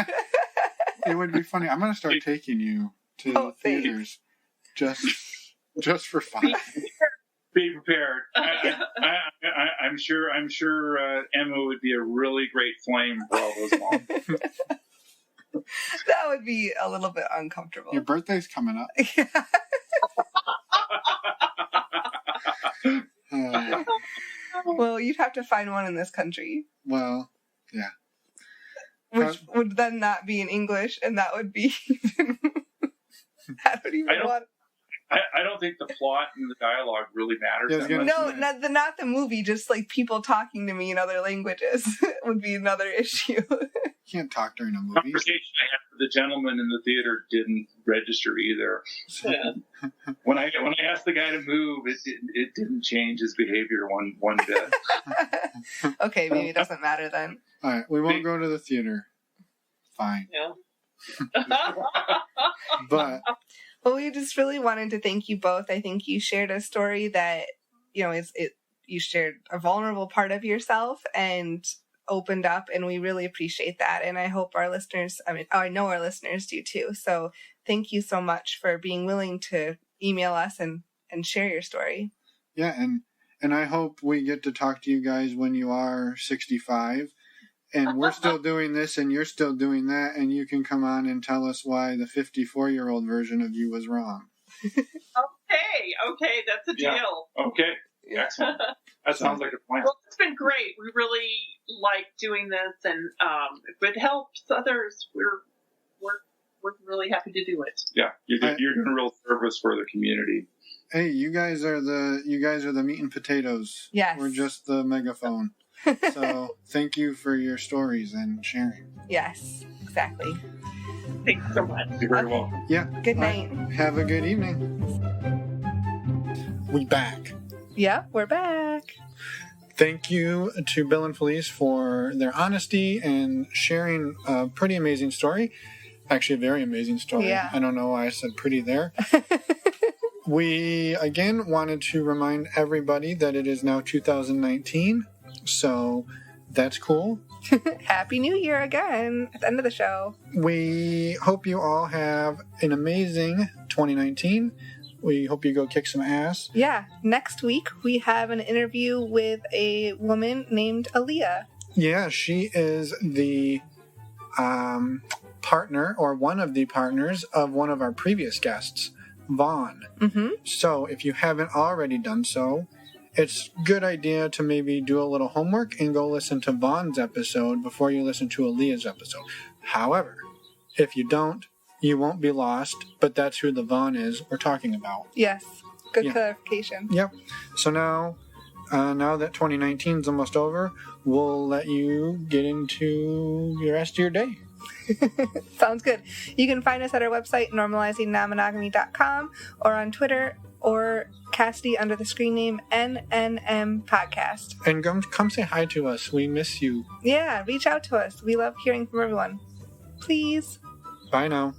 It would be funny. I'm going to start taking you to theaters just for fun. Be prepared. I'm sure Emma would be a really great flame for all those moms. That would be a little bit uncomfortable. Your birthday's coming up. Yeah. Well, you'd have to find one in this country. Well, yeah. Which would then not be in English, and that would be I don't think the plot and the dialogue really matters that much. No, not the movie, just people talking to me in other languages would be another issue. You can't talk during a movie. The conversation I had with the gentleman in the theater didn't register either. Yeah. When I asked the guy to move, it didn't change his behavior one bit. Okay, maybe it doesn't matter then. All right, we won't go to the theater. Fine. Yeah. But well, we just really wanted to thank you both. I think you shared a story that you shared a vulnerable part of yourself and opened up, and we really appreciate that. And I hope our listeners, I know our listeners do too. So thank you so much for being willing to email us and share your story. Yeah, and I hope we get to talk to you guys when you are 65 and we're still doing this and you're still doing that, and you can come on and tell us why the 54-year-old version of you was wrong. Okay, that's a deal. Okay, excellent. That sounds like a plan. Well, it's been great. We really like doing this, and if it helps others, we're really happy to do it. Yeah, you're doing a real service for the community. Hey, you guys are the meat and potatoes. Yes. We're just the megaphone. So thank you for your stories and sharing. Yes, exactly. Thanks so much. You're very welcome. Yeah. Good night. Have a good evening. We back. Yep, we're back. Thank you to Bill and Felice for their honesty and sharing a pretty amazing story. Actually, a very amazing story. Yeah. I don't know why I said pretty there. We, again, wanted to remind everybody that it is now 2019. So that's cool. Happy New Year again at the end of the show. We hope you all have an amazing 2019. We hope you go kick some ass. Yeah. Next week, we have an interview with a woman named Aaliyah. Yeah, she is the partner, or one of the partners, of one of our previous guests, Vaughn. Mm-hmm. So if you haven't already done so, it's a good idea to maybe do a little homework and go listen to Vaughn's episode before you listen to Aaliyah's episode. However, if you don't, you won't be lost, but that's who the Vaughn is we're talking about. Yes. Good clarification. Yep. So now that 2019 is almost over, we'll let you get into the rest of your day. Sounds good. You can find us at our website, normalizingnonmonogamy.com, or on Twitter, or Cassidy under the screen name NNM Podcast. And come say hi to us. We miss you. Yeah, reach out to us. We love hearing from everyone. Please. Bye now.